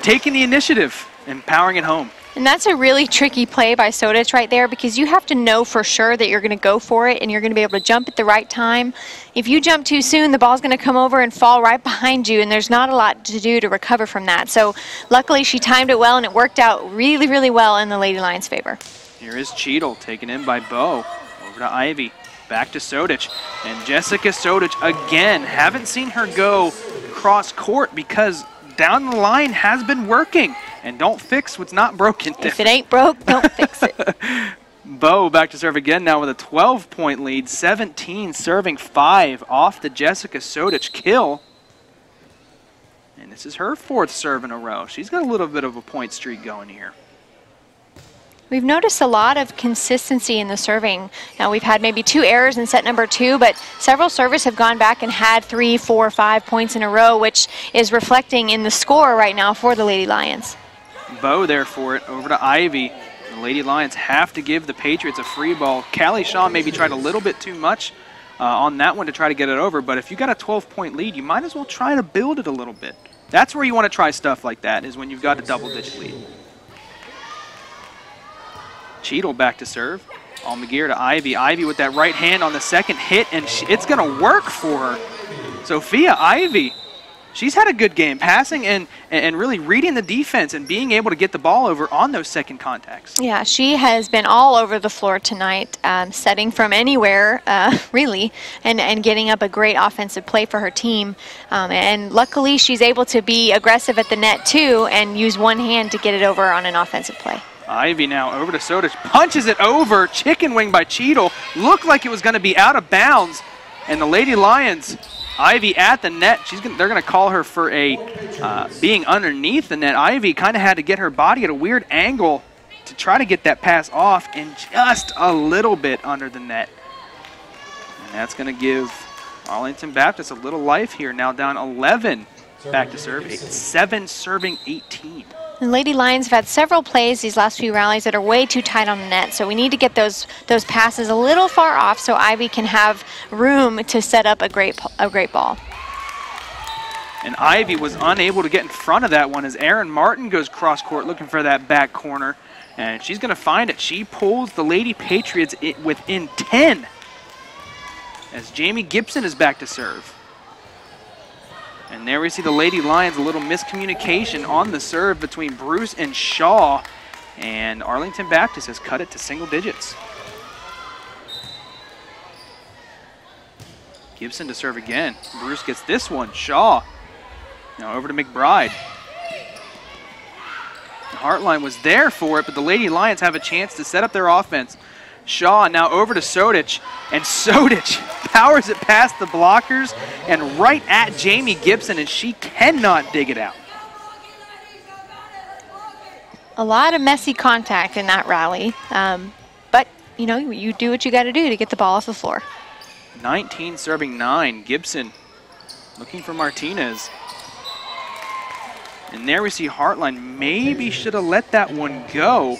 taking the initiative and powering it home. And that's a really tricky play by Sodich right there, because you have to know for sure that you're going to go for it and you're going to be able to jump at the right time. If you jump too soon, the ball's going to come over and fall right behind you, and there's not a lot to do to recover from that. So luckily she timed it well, and it worked out really, really well in the Lady Lions' favor. Here is Cheadle, taken in by Bo. Over to Ivy, back to Sodich. And Jessica Sodich again, haven't seen her go cross court because down the line has been working. And don't fix what's not broken. If it ain't broke, don't fix it. Bo back to serve again now with a 12-point lead, 17 serving 5 off the Jessica Sodich kill. And this is her 4th serve in a row. She's got a little bit of a point streak going here. We've noticed a lot of consistency in the serving. Now, we've had maybe 2 errors in set number 2, but several servers have gone back and had 3, 4, 5 points in a row, which is reflecting in the score right now for the Lady Lions. Bo there for it, over to Ivy. The Lady Lions have to give the Patriots a free ball. Callie Shaw maybe tried a little bit too much on that one to try to get it over, but if you got a 12-point lead, you might as well try to build it a little bit. That's where you want to try stuff like that, is when you've got a double-digit lead. Cheadle back to serve. Almaguer to Ivy. Ivy with that right hand on the second hit, and it's going to work for her. Sophia Ivy, she's had a good game, passing and really reading the defense and being able to get the ball over on those second contacts. Yeah, she has been all over the floor tonight, setting from anywhere, really, and getting up a great offensive play for her team. And luckily, she's able to be aggressive at the net, too, and use one hand to get it over on an offensive play. Thivy now over to Sodich, punches it over, chicken wing by Cheadle. Looked like it was going to be out of bounds, and the Lady Lions, Ivy at the net. They're going to call her for a being underneath the net. Ivy kind of had to get her body at a weird angle to try to get that pass off, and just a little bit under the net. And that's going to give Arlington Baptist a little life here. Now down 11 back to serve, 7 serving 18. And Lady Lions have had several plays these last few rallies that are way too tight on the net, so we need to get those passes a little far off so Ivy can have room to set up a great ball. And Ivy was unable to get in front of that one as Erin Martin goes cross court looking for that back corner, and she's going to find it. She pulls the Lady Patriots within 10 as Jamie Gibson is back to serve. And there we see the Lady Lions, a little miscommunication on the serve between Bruce and Shaw. And Arlington Baptist has cut it to single digits. Gibson to serve again. Bruce gets this one. Shaw. Now over to McBride. Hartline was there for it, but the Lady Lions have a chance to set up their offense. Shaw now over to Sodich, and Sodich powers it past the blockers and right at Jamie Gibson, and she cannot dig it out. A lot of messy contact in that rally, but you know, you do what you got to do to get the ball off the floor. 19 serving 9. Gibson looking for Martinez. And there we see Hartline maybe should have let that one go.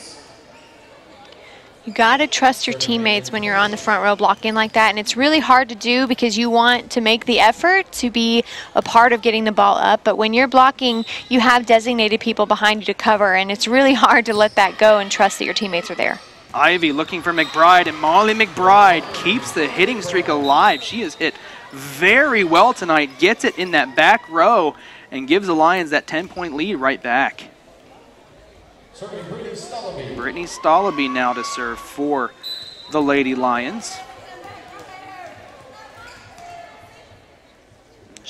You got to trust your teammates when you're on the front row blocking like that, and it's really hard to do because you want to make the effort to be a part of getting the ball up, but when you're blocking, you have designated people behind you to cover, and it's really hard to let that go and trust that your teammates are there. Ivy looking for McBride, and Molly McBride keeps the hitting streak alive. She has hit very well tonight, gets it in that back row, and gives the Lions that 10-point lead right back. Brittany Stalaby now to serve for the Lady Lions.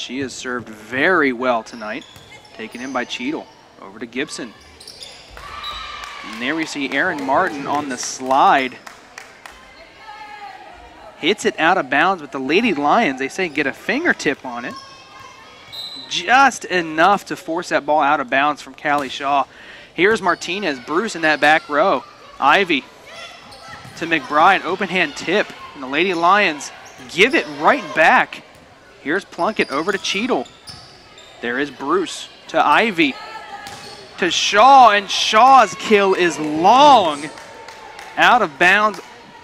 She has served very well tonight. Taken in by Cheadle. Over to Gibson. And there we see Erin Martin on the slide. Hits it out of bounds, but the Lady Lions, they say, get a fingertip on it. Just enough to force that ball out of bounds from Callie Shaw. Here's Martinez, Bruce in that back row. Ivy to McBride, open hand tip. And the Lady Lions give it right back. Here's Plunkett over to Cheadle. There is Bruce to Ivy. To Shaw, and Shaw's kill is long. Out of bounds,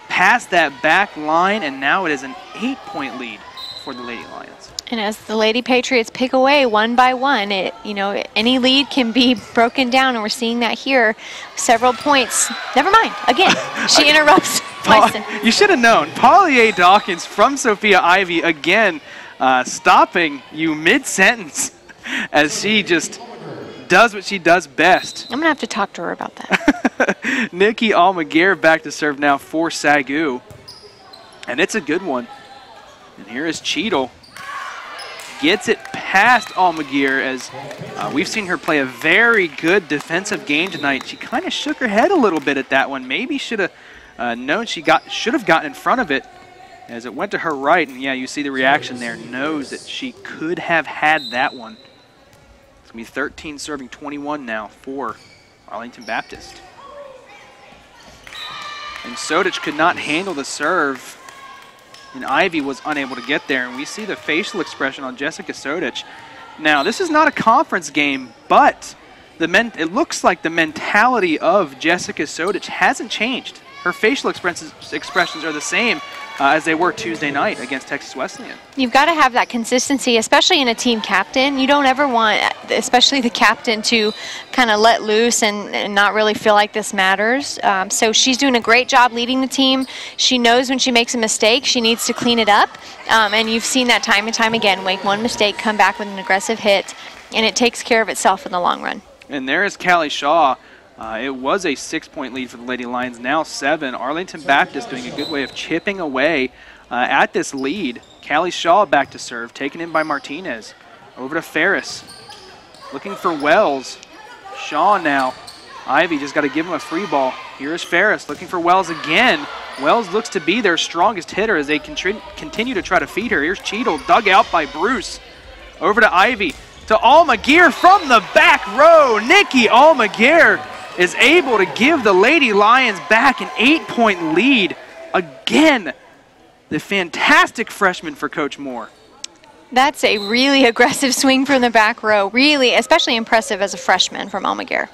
past that back line, and now it is an 8-point lead for the Lady Lions. And as the Lady Patriots pick away one by one, any lead can be broken down, and we're seeing that here. Several points. Never mind. Again, she interrupts Tyson. You should have known. Polly A. Dawkins from Sophia Ivy again, stopping you mid-sentence as she just does what she does best. I'm going to have to talk to her about that. Nikki Almaguer back to serve now for SAGU. And it's a good one. And here is Cheadle. Gets it past Almaguer as we've seen her play a very good defensive game tonight. She kind of shook her head a little bit at that one. Maybe should have known should have gotten in front of it as it went to her right. And yeah, you see the reaction there. Knows that she could have had that one. It's going to be 13 serving 21 now for Arlington Baptist. And Sodich could not handle the serve. And Ivy was unable to get there, and we see the facial expression on Jessica Sodich. Now, this is not a conference game, but it looks like the mentality of Jessica Sodich hasn't changed. Her facial expressions are the same as they were Tuesday night against Texas Wesleyan. You've got to have that consistency, especially in a team captain. You don't ever want, especially the captain, to kind of let loose and not really feel like this matters. So she's doing a great job leading the team. She knows when she makes a mistake, she needs to clean it up. And you've seen that time and time again. Make one mistake, come back with an aggressive hit, and it takes care of itself in the long run. And there is Callie Shaw. It was a 6-point lead for the Lady Lions, now 7. Arlington Baptist doing a good way of chipping away at this lead. Callie Shaw back to serve, taken in by Martinez. Over to Ferris, looking for Wells. Shaw now. Ivy just got to give him a free ball. Here is Ferris looking for Wells again. Wells looks to be their strongest hitter as they continue to try to feed her. Here's Cheadle, dug out by Bruce. Over to Ivy, to Almaguer from the back row. Nikki Almaguer is able to give the Lady Lions back an 8-point lead. Again, the fantastic freshman for Coach Moore. That's a really aggressive swing from the back row. Really, especially impressive as a freshman from Almaguer.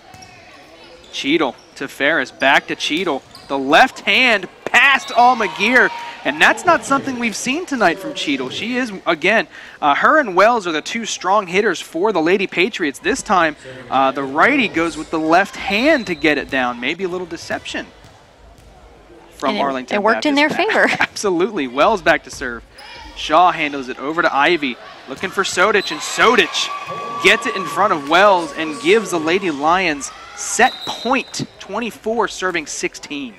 Cheadle to Ferris, back to Cheadle. The left hand past Almaguer, and that's not something we've seen tonight from Cheadle. She is, again, her and Wells are the two strong hitters for the Lady Patriots. This time, the righty goes with the left hand to get it down. Maybe a little deception from Arlington. It worked in their favor. Absolutely. Wells back to serve. Shaw handles it over to Ivy, looking for Sodich, and Sodich gets it in front of Wells and gives the Lady Lions set point, 24 serving 16.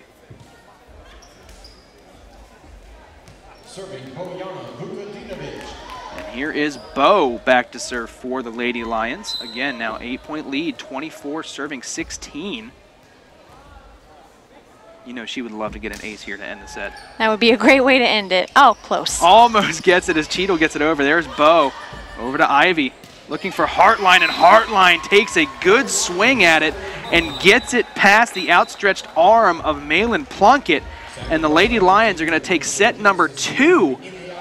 And here is Bo back to serve for the Lady Lions. Again, now 8-point lead, 24 serving 16. You know she would love to get an ace here to end the set. That would be a great way to end it. Oh, close. Almost gets it as Cheadle gets it over. There's Bo. Over to Ivy. Looking for Hartline, and Hartline takes a good swing at it and gets it past the outstretched arm of Malin Plunkett. And the Lady Lions are going to take set number 2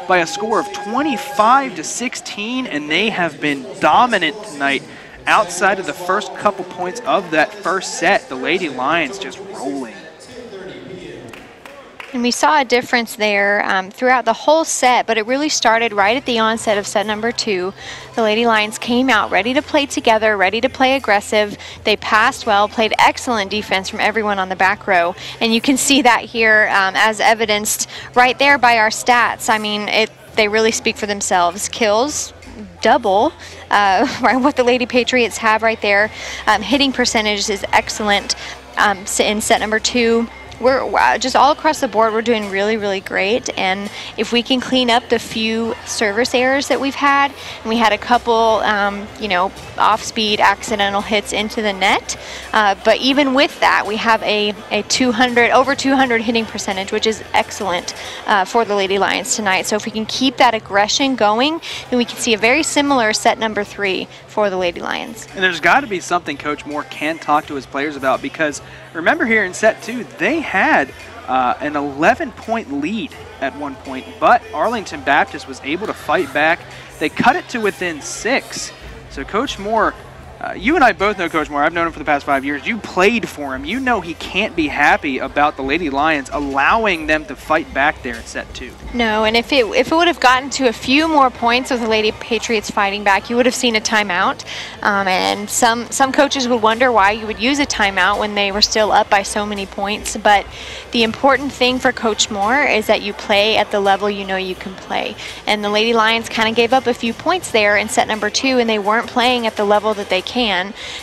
by a score of 25-16, and they have been dominant tonight. Outside of the first couple points of that first set, the Lady Lions just rolling. And we saw a difference there throughout the whole set, but it really started right at the onset of set number 2. The Lady Lions came out ready to play together, ready to play aggressive. They passed well, played excellent defense from everyone on the back row. And you can see that here as evidenced right there by our stats. I mean, they really speak for themselves. Kills, double right, what the Lady Patriots have right there. Hitting percentage is excellent in set number 2. We're just all across the board, we're doing really, really great. And if we can clean up the few service errors that we've had, and we had a couple, you know, off-speed accidental hits into the net. But even with that, we have a over 200 hitting percentage, which is excellent for the Lady Lions tonight. So if we can keep that aggression going, then we can see a very similar set number 3 for the Lady Lions. And there's got to be something Coach Moore can talk to his players about, because remember here in set 2, they had an 11-point lead at one point, but Arlington Baptist was able to fight back. They cut it to within 6. So Coach Moore, you and I both know Coach Moore. I've known him for the past 5 years. You played for him. You know he can't be happy about the Lady Lions allowing them to fight back there in set 2. No, and if it would have gotten to a few more points with the Lady Patriots fighting back, you would have seen a timeout. And some coaches would wonder why you would use a timeout when they were still up by so many points. But the important thing for Coach Moore is that you play at the level you know you can play. And the Lady Lions kind of gave up a few points there in set number 2, and they weren't playing at the level that they can.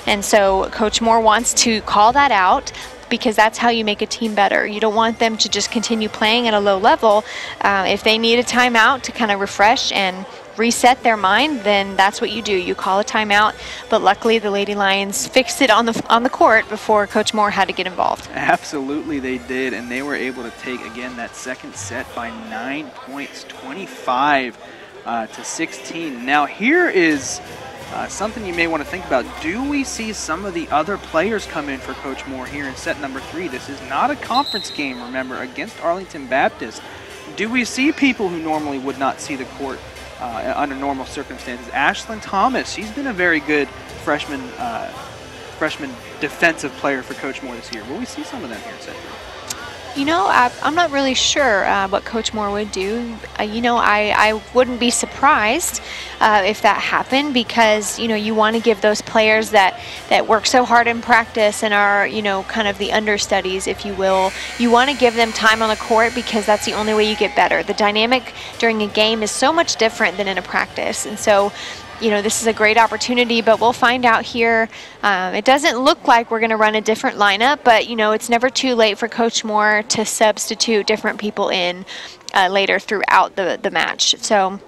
And so Coach Moore wants to call that out, because that's how you make a team better. You don't want them to just continue playing at a low level. If they need a timeout to kind of refresh and reset their mind, then that's what you do. You call a timeout. But luckily, the Lady Lions fixed it on the court before Coach Moore had to get involved. Absolutely, they did, and they were able to take again that second set by 9 points, 25 to 16. Now here is something you may want to think about. Do we see some of the other players come in for Coach Moore here in set number 3? This is not a conference game, remember, against Arlington Baptist. Do we see people who normally would not see the court under normal circumstances? Ashlyn Thomas, she's been a very good freshman defensive player for Coach Moore this year. Will we see some of them here in set 3? You know, I'm not really sure what Coach Moore would do. You know, I wouldn't be surprised if that happened, because, you know, you want to give those players that work so hard in practice and are, you know, kind of the understudies, if you will. You want to give them time on the court, because that's the only way you get better. The dynamic during a game is so much different than in a practice. And so, you know, this is a great opportunity, but we'll find out here. It doesn't look like we're going to run a different lineup, but, you know, it's never too late for Coach Moore to substitute different people in later throughout the match. So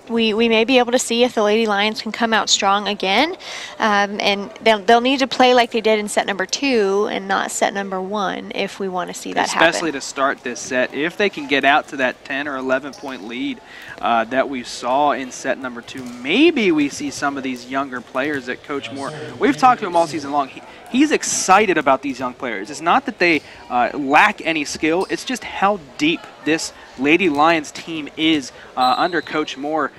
we may be able to see if the Lady Lions can come out strong again, and they'll need to play like they did in set number 2 and not set number 1 if we want to see that happen. Especially to start this set. If they can get out to that 10 or 11-point lead that we saw in set number 2, maybe we see some of these younger players that Coach Moore, we've talked to him all season long. He's excited about these young players. It's not that they lack any skill, it's just how deep this Lady Lions team is under Coach Moore.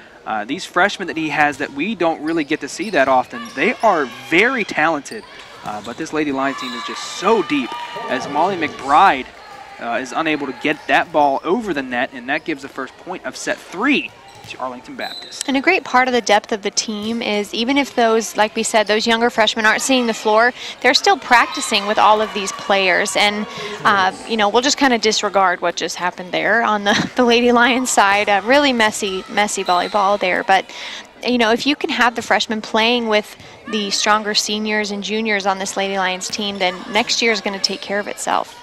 These freshmen that he has that we don't really get to see that often, they are very talented. But this Lady Lions team is just so deep, as Molly McBride is unable to get that ball over the net, and that gives the first point of set 3 to Arlington Baptist. And a great part of the depth of the team is, even if those, like we said, those younger freshmen aren't seeing the floor, they're still practicing with all of these players. And, you know, we'll just kind of disregard what just happened there on the Lady Lions side. Really messy volleyball there. But, you know, if you can have the freshmen playing with the stronger seniors and juniors on this Lady Lions team, then next year is going to take care of itself.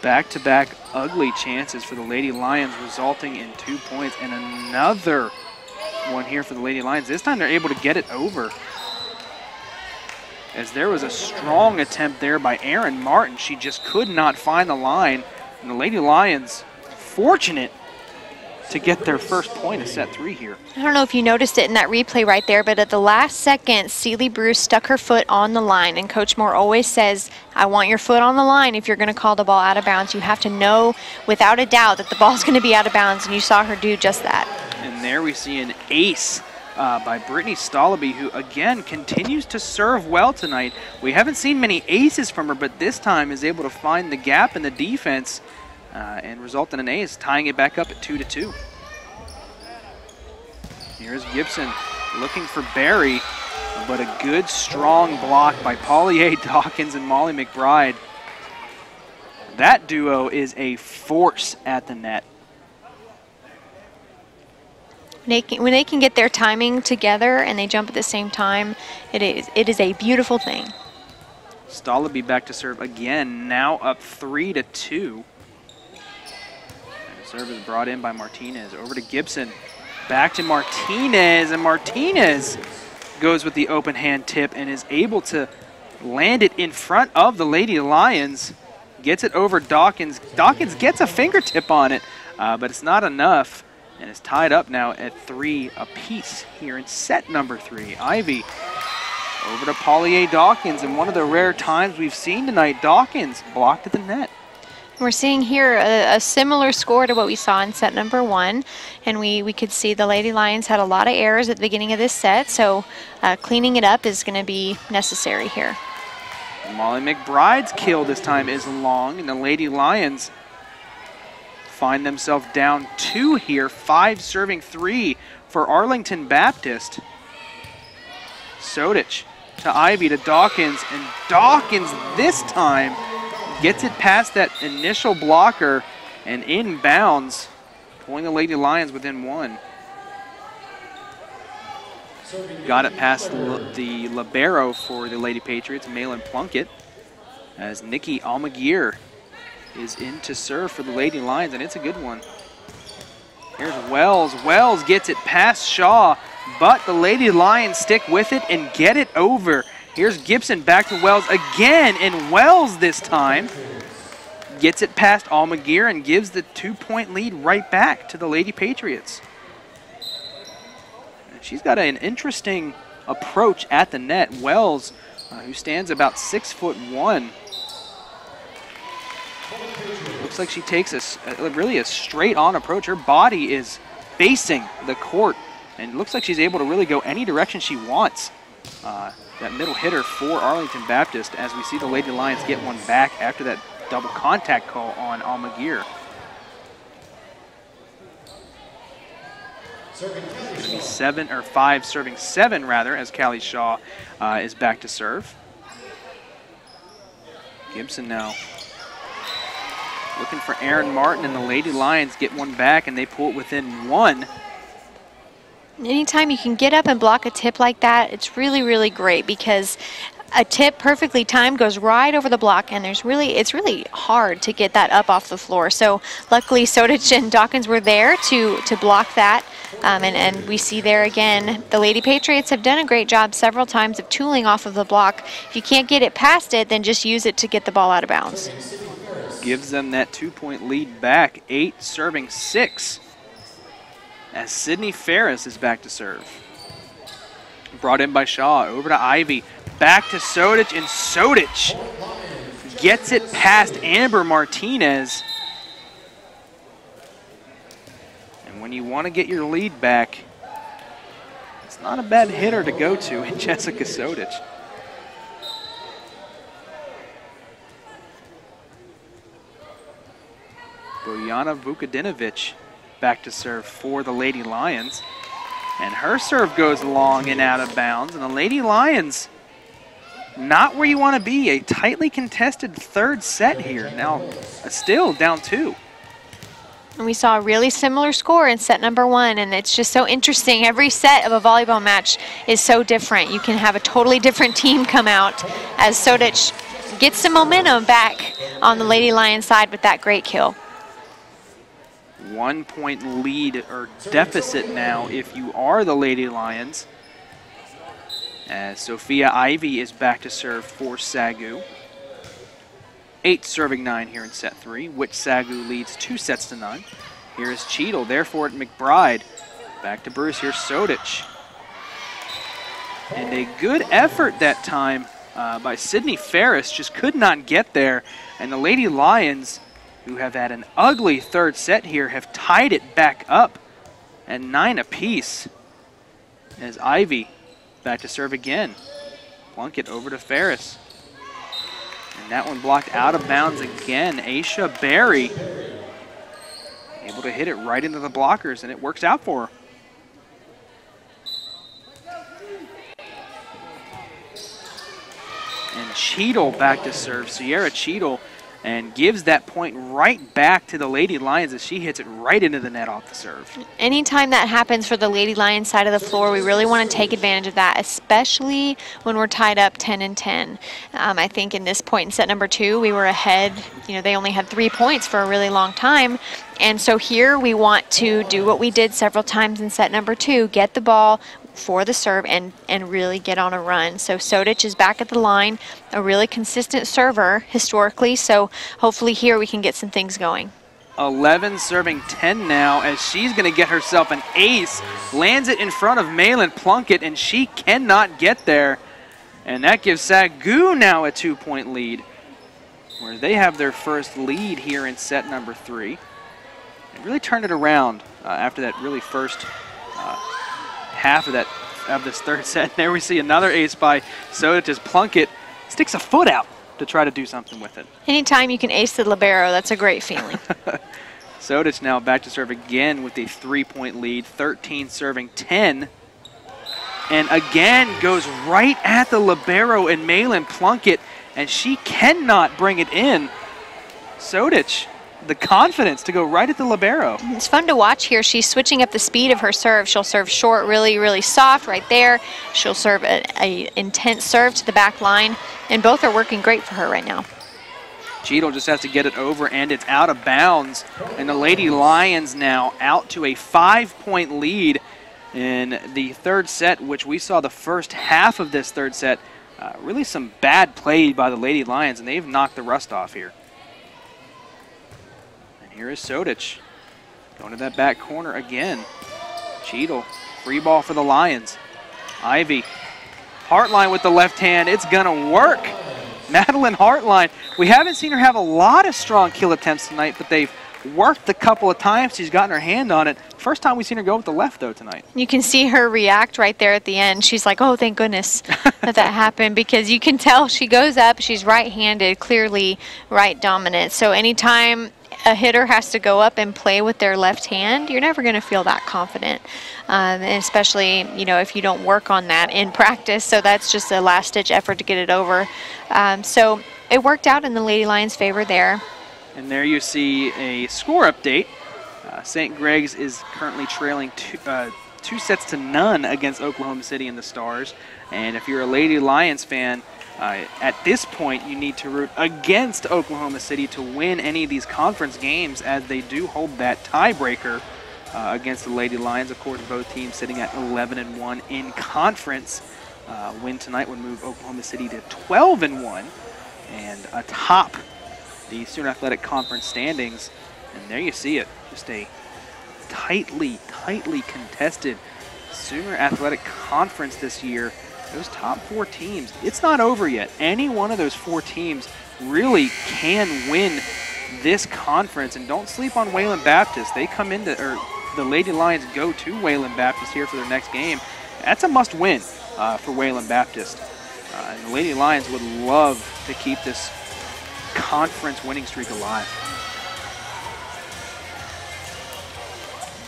Back-to-back ugly chances for the Lady Lions, resulting in 2 points, and another one here for the Lady Lions. This time they're able to get it over, as there was a strong attempt there by Erin Martin. She just could not find the line, and the Lady Lions fortunate to get their first point of set 3 here. I don't know if you noticed it in that replay right there, but at the last second, Celie Bruce stuck her foot on the line, and Coach Moore always says, I want your foot on the line if you're going to call the ball out of bounds. You have to know without a doubt that the ball's going to be out of bounds, and you saw her do just that. And there we see an ace by Brittany Stolaby, who again continues to serve well tonight. We haven't seen many aces from her, but this time is able to find the gap in the defense and result in an ace, tying it back up at 2-2. Here's Gibson looking for Barry, but a good strong block by Paulier Dawkins and Molly McBride. That duo is a force at the net. When they can get their timing together and they jump at the same time, it is a beautiful thing. Stalaby back to serve again, now up 3-2. And serve is brought in by Martinez. Over to Gibson. Back to Martinez, and Martinez goes with the open hand tip and is able to land it in front of the Lady Lions. Gets it over Dawkins. Dawkins gets a fingertip on it, but it's not enough. And it's tied up now at 3 apiece here in set number 3. Ivy over to Paulier Dawkins, and one of the rare times we've seen tonight, Dawkins blocked at the net. We're seeing here a similar score to what we saw in set number 1, and we could see the Lady Lions had a lot of errors at the beginning of this set, so cleaning it up is going to be necessary here. Molly McBride's kill this time is long, and the Lady Lions find themselves down 2 here, 5 serving 3 for Arlington Baptist. Sodich to Ivy to Dawkins, and Dawkins this time gets it past that initial blocker and inbounds, pulling the Lady Lions within 1. Got it past the libero for the Lady Patriots, Malin Plunkett, as Nikki Almaguer is in to serve for the Lady Lions, and it's a good one. Here's Wells. Wells gets it past Shaw, but the Lady Lions stick with it and get it over. Here's Gibson back to Wells again, and Wells this time gets it past Almaguer and gives the 2-point lead right back to the Lady Patriots. And she's got an interesting approach at the net. Wells, who stands about 6'1", looks like she takes really a straight-on approach. Her body is facing the court, and it looks like she's able to really go any direction she wants. That middle hitter for Arlington Baptist, as we see the Lady Lions get one back after that double contact call on Almaguer. It's going to be 7 or 5 serving 7 rather, as Callie Shaw is back to serve. Gibson now looking for Aaron Martin, and the Lady Lions get one back and they pull it within 1. Anytime you can get up and block a tip like that, it's really, really great, because a tip perfectly timed goes right over the block, and it's really hard to get that up off the floor. So luckily Sodich and Dawkins were there to block that, and we see there again the Lady Patriots have done a great job several times of tooling off of the block. If you can't get it past it, then just use it to get the ball out of bounds. Gives them that 2-point lead back, 8 serving 6. As Sydney Ferris is back to serve. Brought in by Shaw, over to Ivy, back to Sodich, and Sodich gets it past Amber Martinez. And when you want to get your lead back, it's not a bad hitter to go to in Jessica Sodich. Bojana Vukadinovic back to serve for the Lady Lions. And her serve goes long and out of bounds. And the Lady Lions, not where you want to be. A tightly contested 3rd set here. Now, still down 2. And we saw a really similar score in set number 1, and it's just so interesting. Every set of a volleyball match is so different. You can have a totally different team come out as Sodich gets some momentum back on the Lady Lions side with that great kill. 1-point lead or deficit now if you are the Lady Lions, as Sophia Ivy is back to serve for SAGU. 8 serving 9 here in set 3, which SAGU leads 2-0. Here is Cheadle, therefore at McBride. Back to Bruce, here's Sodich. And a good effort that time by Sydney Ferris, just could not get there. And the Lady Lions, who have had an ugly 3rd set here, have tied it back up at 9 apiece. As Ivy back to serve again. Plunkett over to Ferris. And that one blocked out of bounds again. Aisha Berry able to hit it right into the blockers, and it works out for her. And Cheadle back to serve. Sierra Cheadle and gives that point right back to the Lady Lions as she hits it right into the net off the serve. Anytime that happens for the Lady Lions side of the floor, we really want to take advantage of that, especially when we're tied up 10-10. I think in this point in set number 2, we were ahead. You know, they only had 3 points for a really long time. And so here we want to do what we did several times in set number 2, get the ball for the serve and really get on a run. So Sodich is back at the line, a really consistent server historically, so hopefully here we can get some things going. 11 serving 10 now as she's going to get herself an ace. Lands it in front of Malin Plunkett, and she cannot get there. And that gives SAGU now a 2-point lead, where they have their first lead here in set number 3. They really turned it around after that really first half of this third set. There we see another ace by Sodich as Plunkett sticks a foot out to try to do something with it. Anytime you can ace the libero, that's a great feeling. Sodich now back to serve again with a 3-point lead, 13 serving 10. And again goes right at the libero and Malin Plunkett, and she cannot bring it in. Sodich, the confidence to go right at the libero. It's fun to watch here. She's switching up the speed of her serve. She'll serve short, really, really soft right there. She'll serve a intense serve to the back line, and both are working great for her right now. Cheadle just has to get it over, and it's out of bounds. And the Lady Lions now out to a 5-point lead in the third set, which we saw the first half of this third set. Really some bad play by the Lady Lions, and they've knocked the rust off here. Here is Sodich going to that back corner again. Cheadle, free ball for the Lions. Ivy, Hartline with the left hand. It's going to work. Madeline Hartline. We haven't seen her have a lot of strong kill attempts tonight, but they've worked a couple of times. She's gotten her hand on it. First time we've seen her go with the left, though, tonight. You can see her react right there at the end. She's like, oh, thank goodness that happened, because you can tell she goes up. She's right-handed, clearly right dominant. So anytime a hitter has to go up and play with their left hand, you're never going to feel that confident, and especially, you know, if you don't work on that in practice. So that's just a last-ditch effort to get it over. So it worked out in the Lady Lions' favor there. And there you see a score update. St. Greg's is currently trailing 2-0 against Oklahoma City and the Stars. And if you're a Lady Lions fan, at this point, you need to root against Oklahoma City to win any of these conference games, as they do hold that tiebreaker against the Lady Lions. Of course, both teams sitting at 11-1 in conference. Win tonight would move Oklahoma City to 12-1 and atop the Student Athletic Conference standings. And there you see it, just a tightly contested Sooner Athletic Conference this year. Those top 4 teams, it's not over yet. Any one of those 4 teams really can win this conference. And don't sleep on Wayland Baptist. They come into, or the Lady Lions go to Wayland Baptist here for their next game. That's a must-win for Wayland Baptist. And the Lady Lions would love to keep this conference winning streak alive.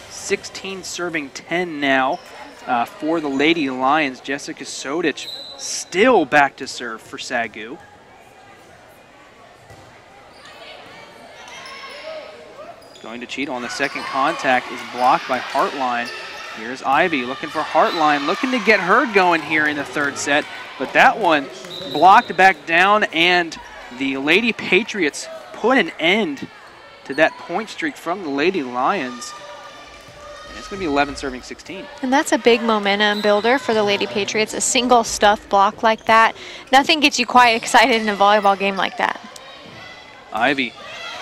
16 serving 10 now. For the Lady Lions, Jessica Sodich still back to serve for SAGU. Going to Cheadle on the second contact is blocked by Hartline. Here's Ivy looking for Hartline, looking to get her going here in the third set, but that one blocked back down, and the Lady Patriots put an end to that point streak from the Lady Lions. It's going to be 11 serving 16. And that's a big momentum builder for the Lady Patriots. A single stuff block like that. Nothing gets you quite excited in a volleyball game like that. Ivy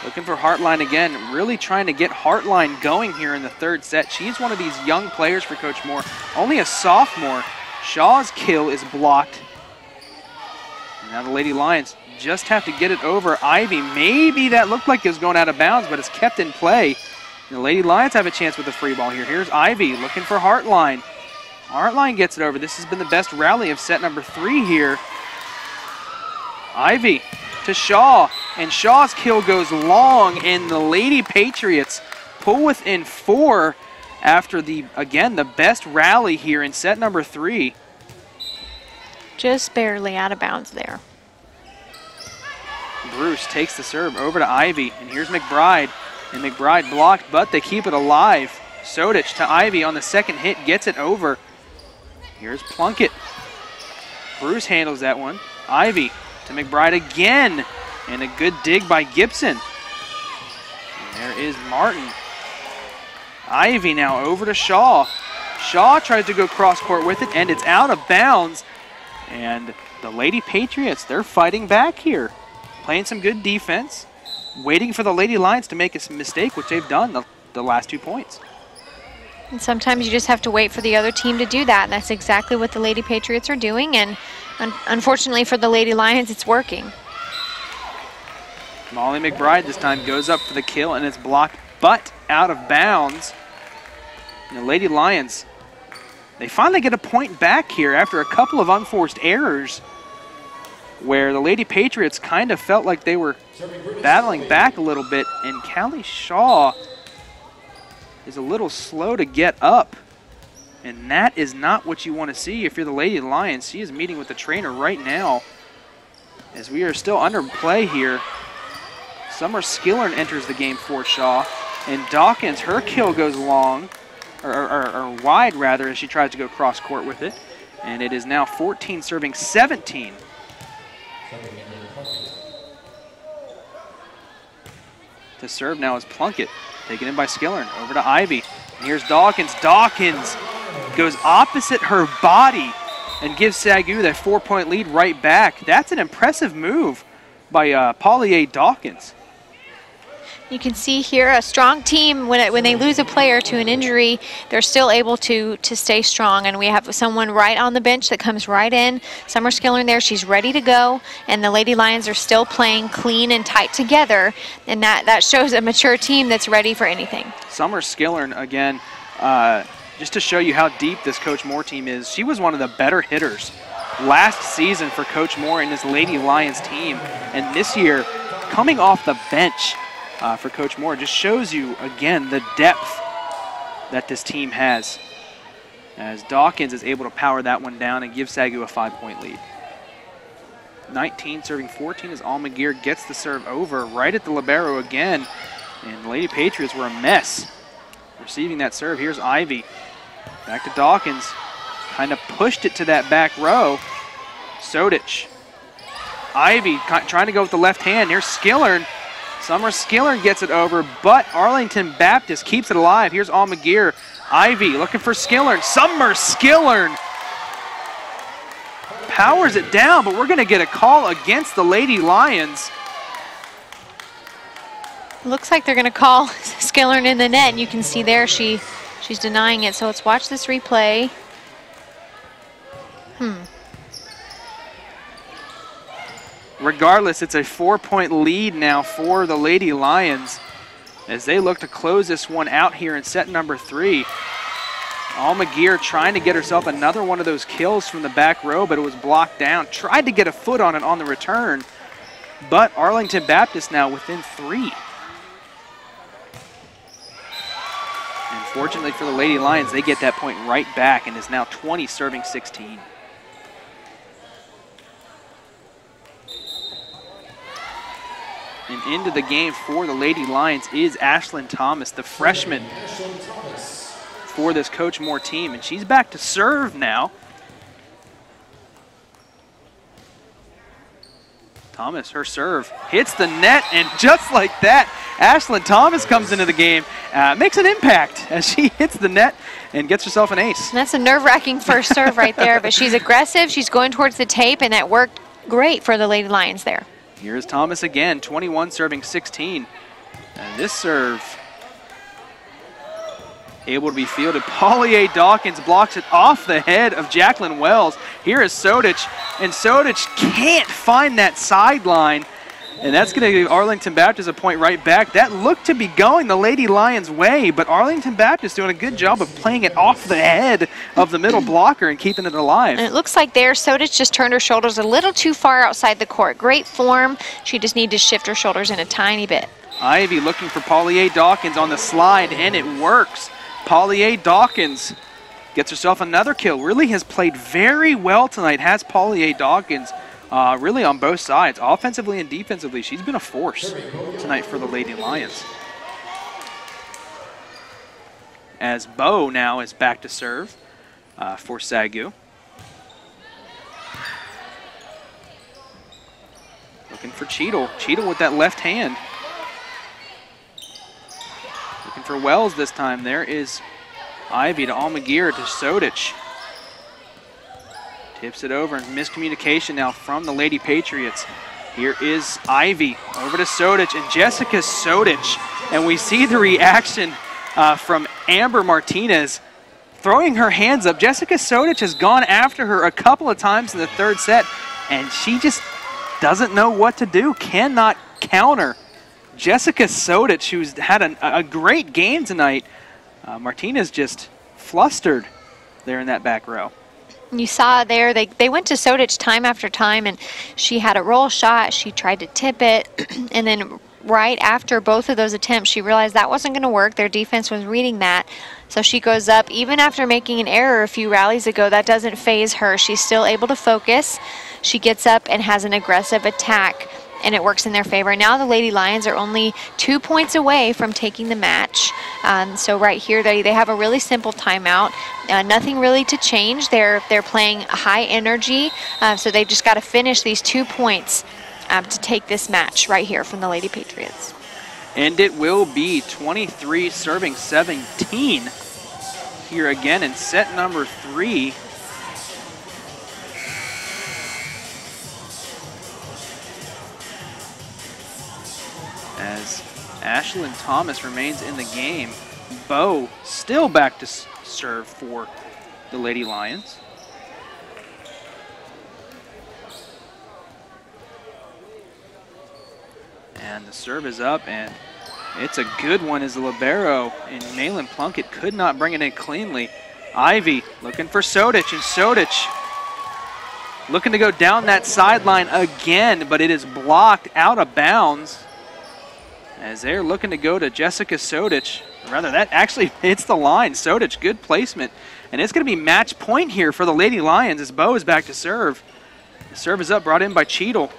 looking for Hartline again, really trying to get Hartline going here in the third set. She's one of these young players for Coach Moore, only a sophomore. Shaw's kill is blocked. And now the Lady Lions just have to get it over. Ivy, maybe that looked like it was going out of bounds, but it's kept in play. The Lady Lions have a chance with the free ball here. Here's Ivy looking for Hartline. Hartline gets it over. This has been the best rally of set number 3 here. Ivy to Shaw, and Shaw's kill goes long, and the Lady Patriots pull within 4 after again, the best rally here in set number 3. Just barely out of bounds there. Bruce takes the serve over to Ivy, and here's McBride. And McBride blocked, but they keep it alive. Sodich to Ivy on the second hit, gets it over. Here's Plunkett. Bruce handles that one. Ivy to McBride again, and a good dig by Gibson. And there is Martin. Ivy now over to Shaw. Shaw tries to go cross court with it, and it's out of bounds. And the Lady Patriots, they're fighting back here. Playing some good defense, waiting for the Lady Lions to make a mistake, which they've done the last 2 points. And sometimes you just have to wait for the other team to do that, and that's exactly what the Lady Patriots are doing, and unfortunately for the Lady Lions, it's working. Molly McBride this time goes up for the kill, and it's blocked, but out of bounds. And the Lady Lions, they finally get a point back here after a couple of unforced errors where the Lady Patriots kind of felt like they were battling back a little bit, and Callie Shaw is a little slow to get up, and that is not what you want to see if you're the Lady Lions. She is meeting with the trainer right now as we are still under play here. Summer Skillern enters the game for Shaw, and Dawkins, her kill goes long, or wide rather, as she tries to go cross court with it, and it is now 14 serving 17. To serve now is Plunkett, taken in by Skillern, over to Ivy. And here's Dawkins. Dawkins goes opposite her body and gives SAGU that 4-point lead right back. That's an impressive move by Paulier Dawkins. You can see here a strong team, when they lose a player to an injury, they're still able to stay strong. And we have someone right on the bench that comes right in. Summer Skillern there, she's ready to go. And the Lady Lions are still playing clean and tight together. And that shows a mature team that's ready for anything. Summer Skillern, again, just to show you how deep this Coach Moore team is, she was one of the better hitters last season for Coach Moore and this Lady Lions team. And this year, coming off the bench, for Coach Moore, just shows you, again, the depth that this team has, as Dawkins is able to power that one down and give SAGU a 5-point lead. 19 serving 14 as Almaguer gets the serve over right at the libero again, and the Lady Patriots were a mess receiving that serve. Here's Ivy. Back to Dawkins. Kind of pushed it to that back row. Sodich. Ivy trying to go with the left hand. Here's Skillern. Summer Skillern gets it over, but Arlington Baptist keeps it alive. Here's Almaguer. Ivy looking for Skillern. Summer Skillern powers it down, but we're going to get a call against the Lady Lions. Looks like they're going to call Skillern in the net, and you can see there she's denying it. So let's watch this replay. Regardless, it's a 4-point lead now for the Lady Lions as they look to close this one out here in set number 3. Almaguer trying to get herself another one of those kills from the back row, but it was blocked down. Tried to get a foot on it on the return, but Arlington Baptist now within 3. And fortunately for the Lady Lions, they get that point right back and is now 20 serving 16. And into the game for the Lady Lions is Ashlyn Thomas, the freshman for this Coach Moore team. And she's back to serve now. Thomas, her serve, hits the net, and just like that, Ashlyn Thomas comes into the game, makes an impact as she hits the net and gets herself an ace. And that's a nerve-wracking first serve right there, but she's aggressive, she's going towards the tape, and that worked great for the Lady Lions there. Here's Thomas again, 21 serving 16. And this serve able to be fielded. Paulier Dawkins blocks it off the head of Jacqueline Wells. Here is Sodich, and Sodich can't find that sideline. And that's going to give Arlington Baptist a point right back. That looked to be going the Lady Lions' way, but Arlington Baptist doing a good job of playing it off the head of the middle blocker and keeping it alive. And it looks like there, Sodich just turned her shoulders a little too far outside the court. Great form. She just needs to shift her shoulders in a tiny bit. Ivy looking for Paulier Dawkins on the slide, and it works. Paulier Dawkins gets herself another kill. Really has played very well tonight, has Paulier Dawkins really on both sides, offensively and defensively. She's been a force tonight for the Lady Lions. As Bo now is back to serve for SAGU. Looking for Cheadle. Cheadle with that left hand. Looking for Wells this time. There is Ivy to Almaguer to Sodich. Tips it over, and miscommunication now from the Lady Patriots. Here is Ivy over to Sodich, and Jessica Sodich. And we see the reaction from Amber Martinez throwing her hands up. Jessica Sodich has gone after her a couple of times in the third set, and she just doesn't know what to do, cannot counter. Jessica Sodich, who's had a great game tonight, Martinez just flustered there in that back row. You saw there, they went to Sodich time after time, and she had a roll shot. She tried to tip it, and then right after both of those attempts, she realized that wasn't going to work. Their defense was reading that. So she goes up. Even after making an error a few rallies ago, that doesn't faze her. She's still able to focus. She gets up and has an aggressive attack, and it works in their favor. Now the Lady Lions are only 2 points away from taking the match. So right here, they have a really simple timeout. Nothing really to change. They're playing high energy, so they just got to finish these 2 points to take this match right here from the Lady Patriots. And it will be 23 serving 17 here again in set number 3. As Ashlyn Thomas remains in the game. Bo still back to serve for the Lady Lions. And the serve is up, and it's a good one as the libero, and Malin Plunkett could not bring it in cleanly. Ivy looking for Sodich, and Sodich looking to go down that sideline again, but it is blocked out of bounds as they're looking to go to Jessica Sodich. Rather, that actually hits the line. Sodich, good placement. And it's going to be match point here for the Lady Lions as Bo is back to serve. The serve is up, brought in by Cheadle.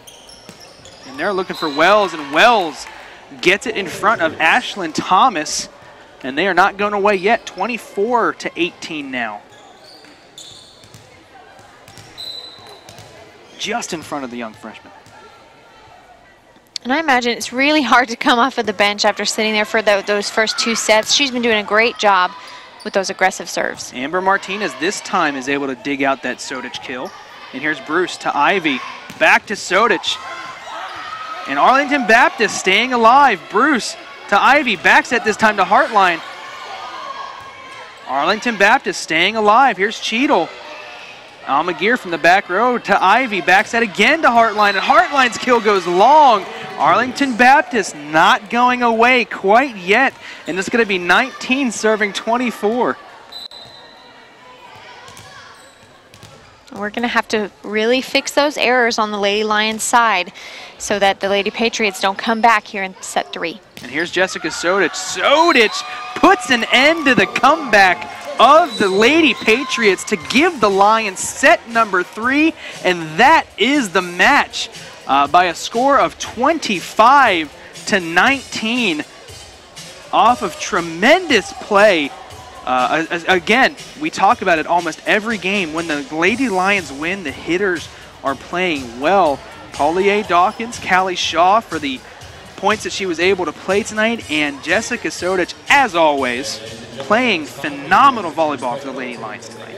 And they're looking for Wells, and Wells gets it in front of Ashlyn Thomas. And they are not going away yet, 24-18 now. Just in front of the young freshman. And I imagine it's really hard to come off of the bench after sitting there for those first 2 sets. She's been doing a great job with those aggressive serves. Amber Martinez this time is able to dig out that Sodich kill. And here's Bruce to Ivy, back to Sodich. And Arlington Baptist staying alive. Bruce to Ivy, back set this time to Hartline. Arlington Baptist staying alive. Here's Cheadle. Almaguer from the back row to Ivy, back set again to Hartline, and Hartline's kill goes long. Arlington Baptist not going away quite yet, and it's going to be 19 serving 24. We're going to have to really fix those errors on the Lady Lions side so that the Lady Patriots don't come back here in set 3. And here's Jessica Sodich. Sodich puts an end to the comeback of the Lady Patriots to give the Lions set number 3, and that is the match by a score of 25-19 off of tremendous play. Again, we talk about it almost every game. When the Lady Lions win, the hitters are playing well. Paulier Dawkins, Callie Shaw for the points that she was able to play tonight, and Jessica Sodich, as always, playing phenomenal volleyball for the Lady Lions tonight.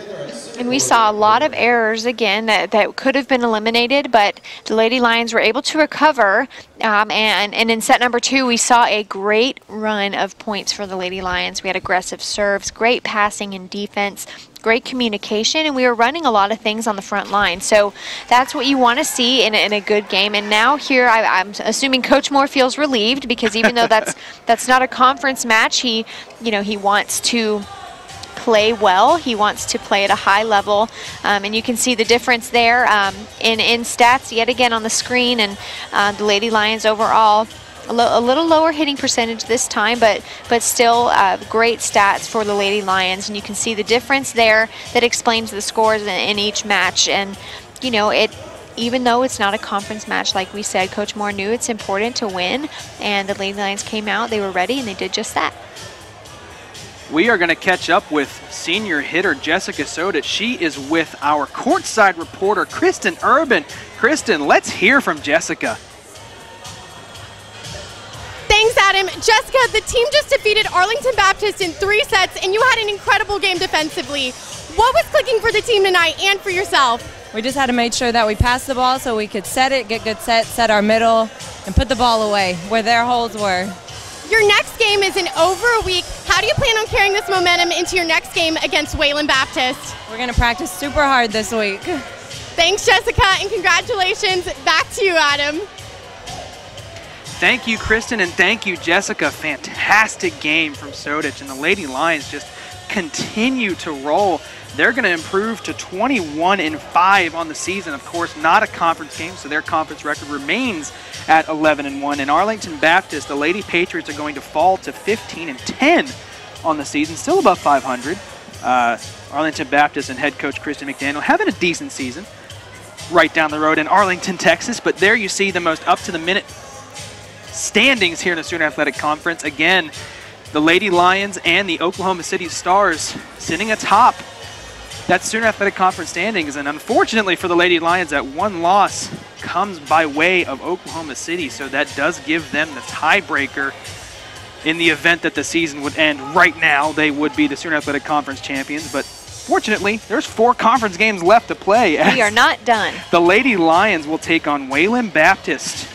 And we saw a lot of errors again that could have been eliminated, but the Lady Lions were able to recover. And in set number 2, we saw a great run of points for the Lady Lions. We had aggressive serves, great passing and defense, great communication, and we were running a lot of things on the front line. So that's what you want to see in a good game. And now here, I'm assuming Coach Moore feels relieved, because even though that's not a conference match, he wants to play well. He wants to play at a high level, and you can see the difference there in stats yet again on the screen. And the Lady Lions overall a little lower hitting percentage this time, but still great stats for the Lady Lions, and you can see the difference there that explains the scores in each match. And even though it's not a conference match, like we said, Coach Moore knew it's important to win, and the Lady Lions came out, they were ready, and they did just that. We are going to catch up with senior hitter Jessica Sodich. She is with our courtside reporter, Kristen Urban. Kristen, let's hear from Jessica. Thanks, Adam. Jessica, the team just defeated Arlington Baptist in 3 sets, and you had an incredible game defensively. What was clicking for the team tonight and for yourself? We just had to make sure that we passed the ball so we could set it, get good set our middle, and put the ball away where their holes were. Your next game is in over a week. How do you plan on carrying this momentum into your next game against Wayland Baptist? We're going to practice super hard this week. Thanks, Jessica, and congratulations. Back to you, Adam. Thank you, Kristen, and thank you, Jessica. Fantastic game from Sodich, and the Lady Lions just continue to roll. They're going to improve to 21-5 on the season. Of course, not a conference game, so their conference record remains at 11-1. And Arlington Baptist, the Lady Patriots, are going to fall to 15-10 on the season, still above 500. Arlington Baptist and head coach Kristen McDaniel having a decent season right down the road in Arlington, Texas. But there you see the most up-to-the-minute standings here in the Student Athletic Conference. Again, the Lady Lions and the Oklahoma City Stars sitting atop that Student Athletic Conference standings. And unfortunately for the Lady Lions, that one loss comes by way of Oklahoma City, so that does give them the tiebreaker in the event that the season would end. Right now, they would be the Student Athletic Conference champions, but fortunately, there's 4 conference games left to play. We are not done. The Lady Lions will take on Wayland Baptist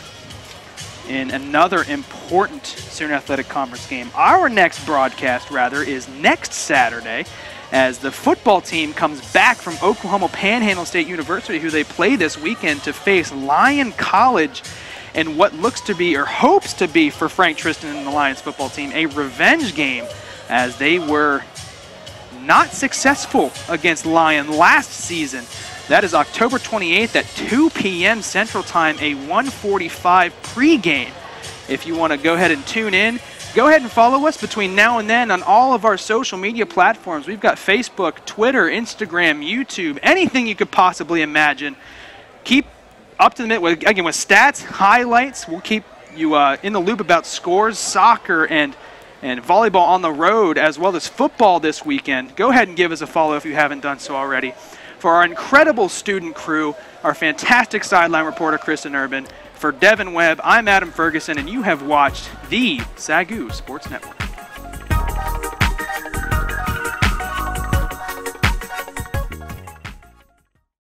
in another important Student Athletic Conference game. Our next broadcast, is next Saturday, as the football team comes back from Oklahoma Panhandle State University, who they play this weekend, to face Lyon College in what looks to be, or hopes to be, for Frank Tristan and the Lions football team, a revenge game, as they were not successful against Lyon last season. That is October 28th at 2 p.m. Central Time, a 1:45 pregame. If you want to go ahead and tune in, go ahead and follow us between now and then on all of our social media platforms. We've got Facebook, Twitter, Instagram, YouTube, anything you could possibly imagine. Keep up to the minute with stats, highlights. We'll keep you in the loop about scores, soccer, and volleyball on the road, as well as football this weekend. Go ahead and give us a follow if you haven't done so already. For our incredible student crew, our fantastic sideline reporter, Kristen Urban, for Devin Webb, I'm Adam Ferguson, and you have watched the SAGU Sports Network.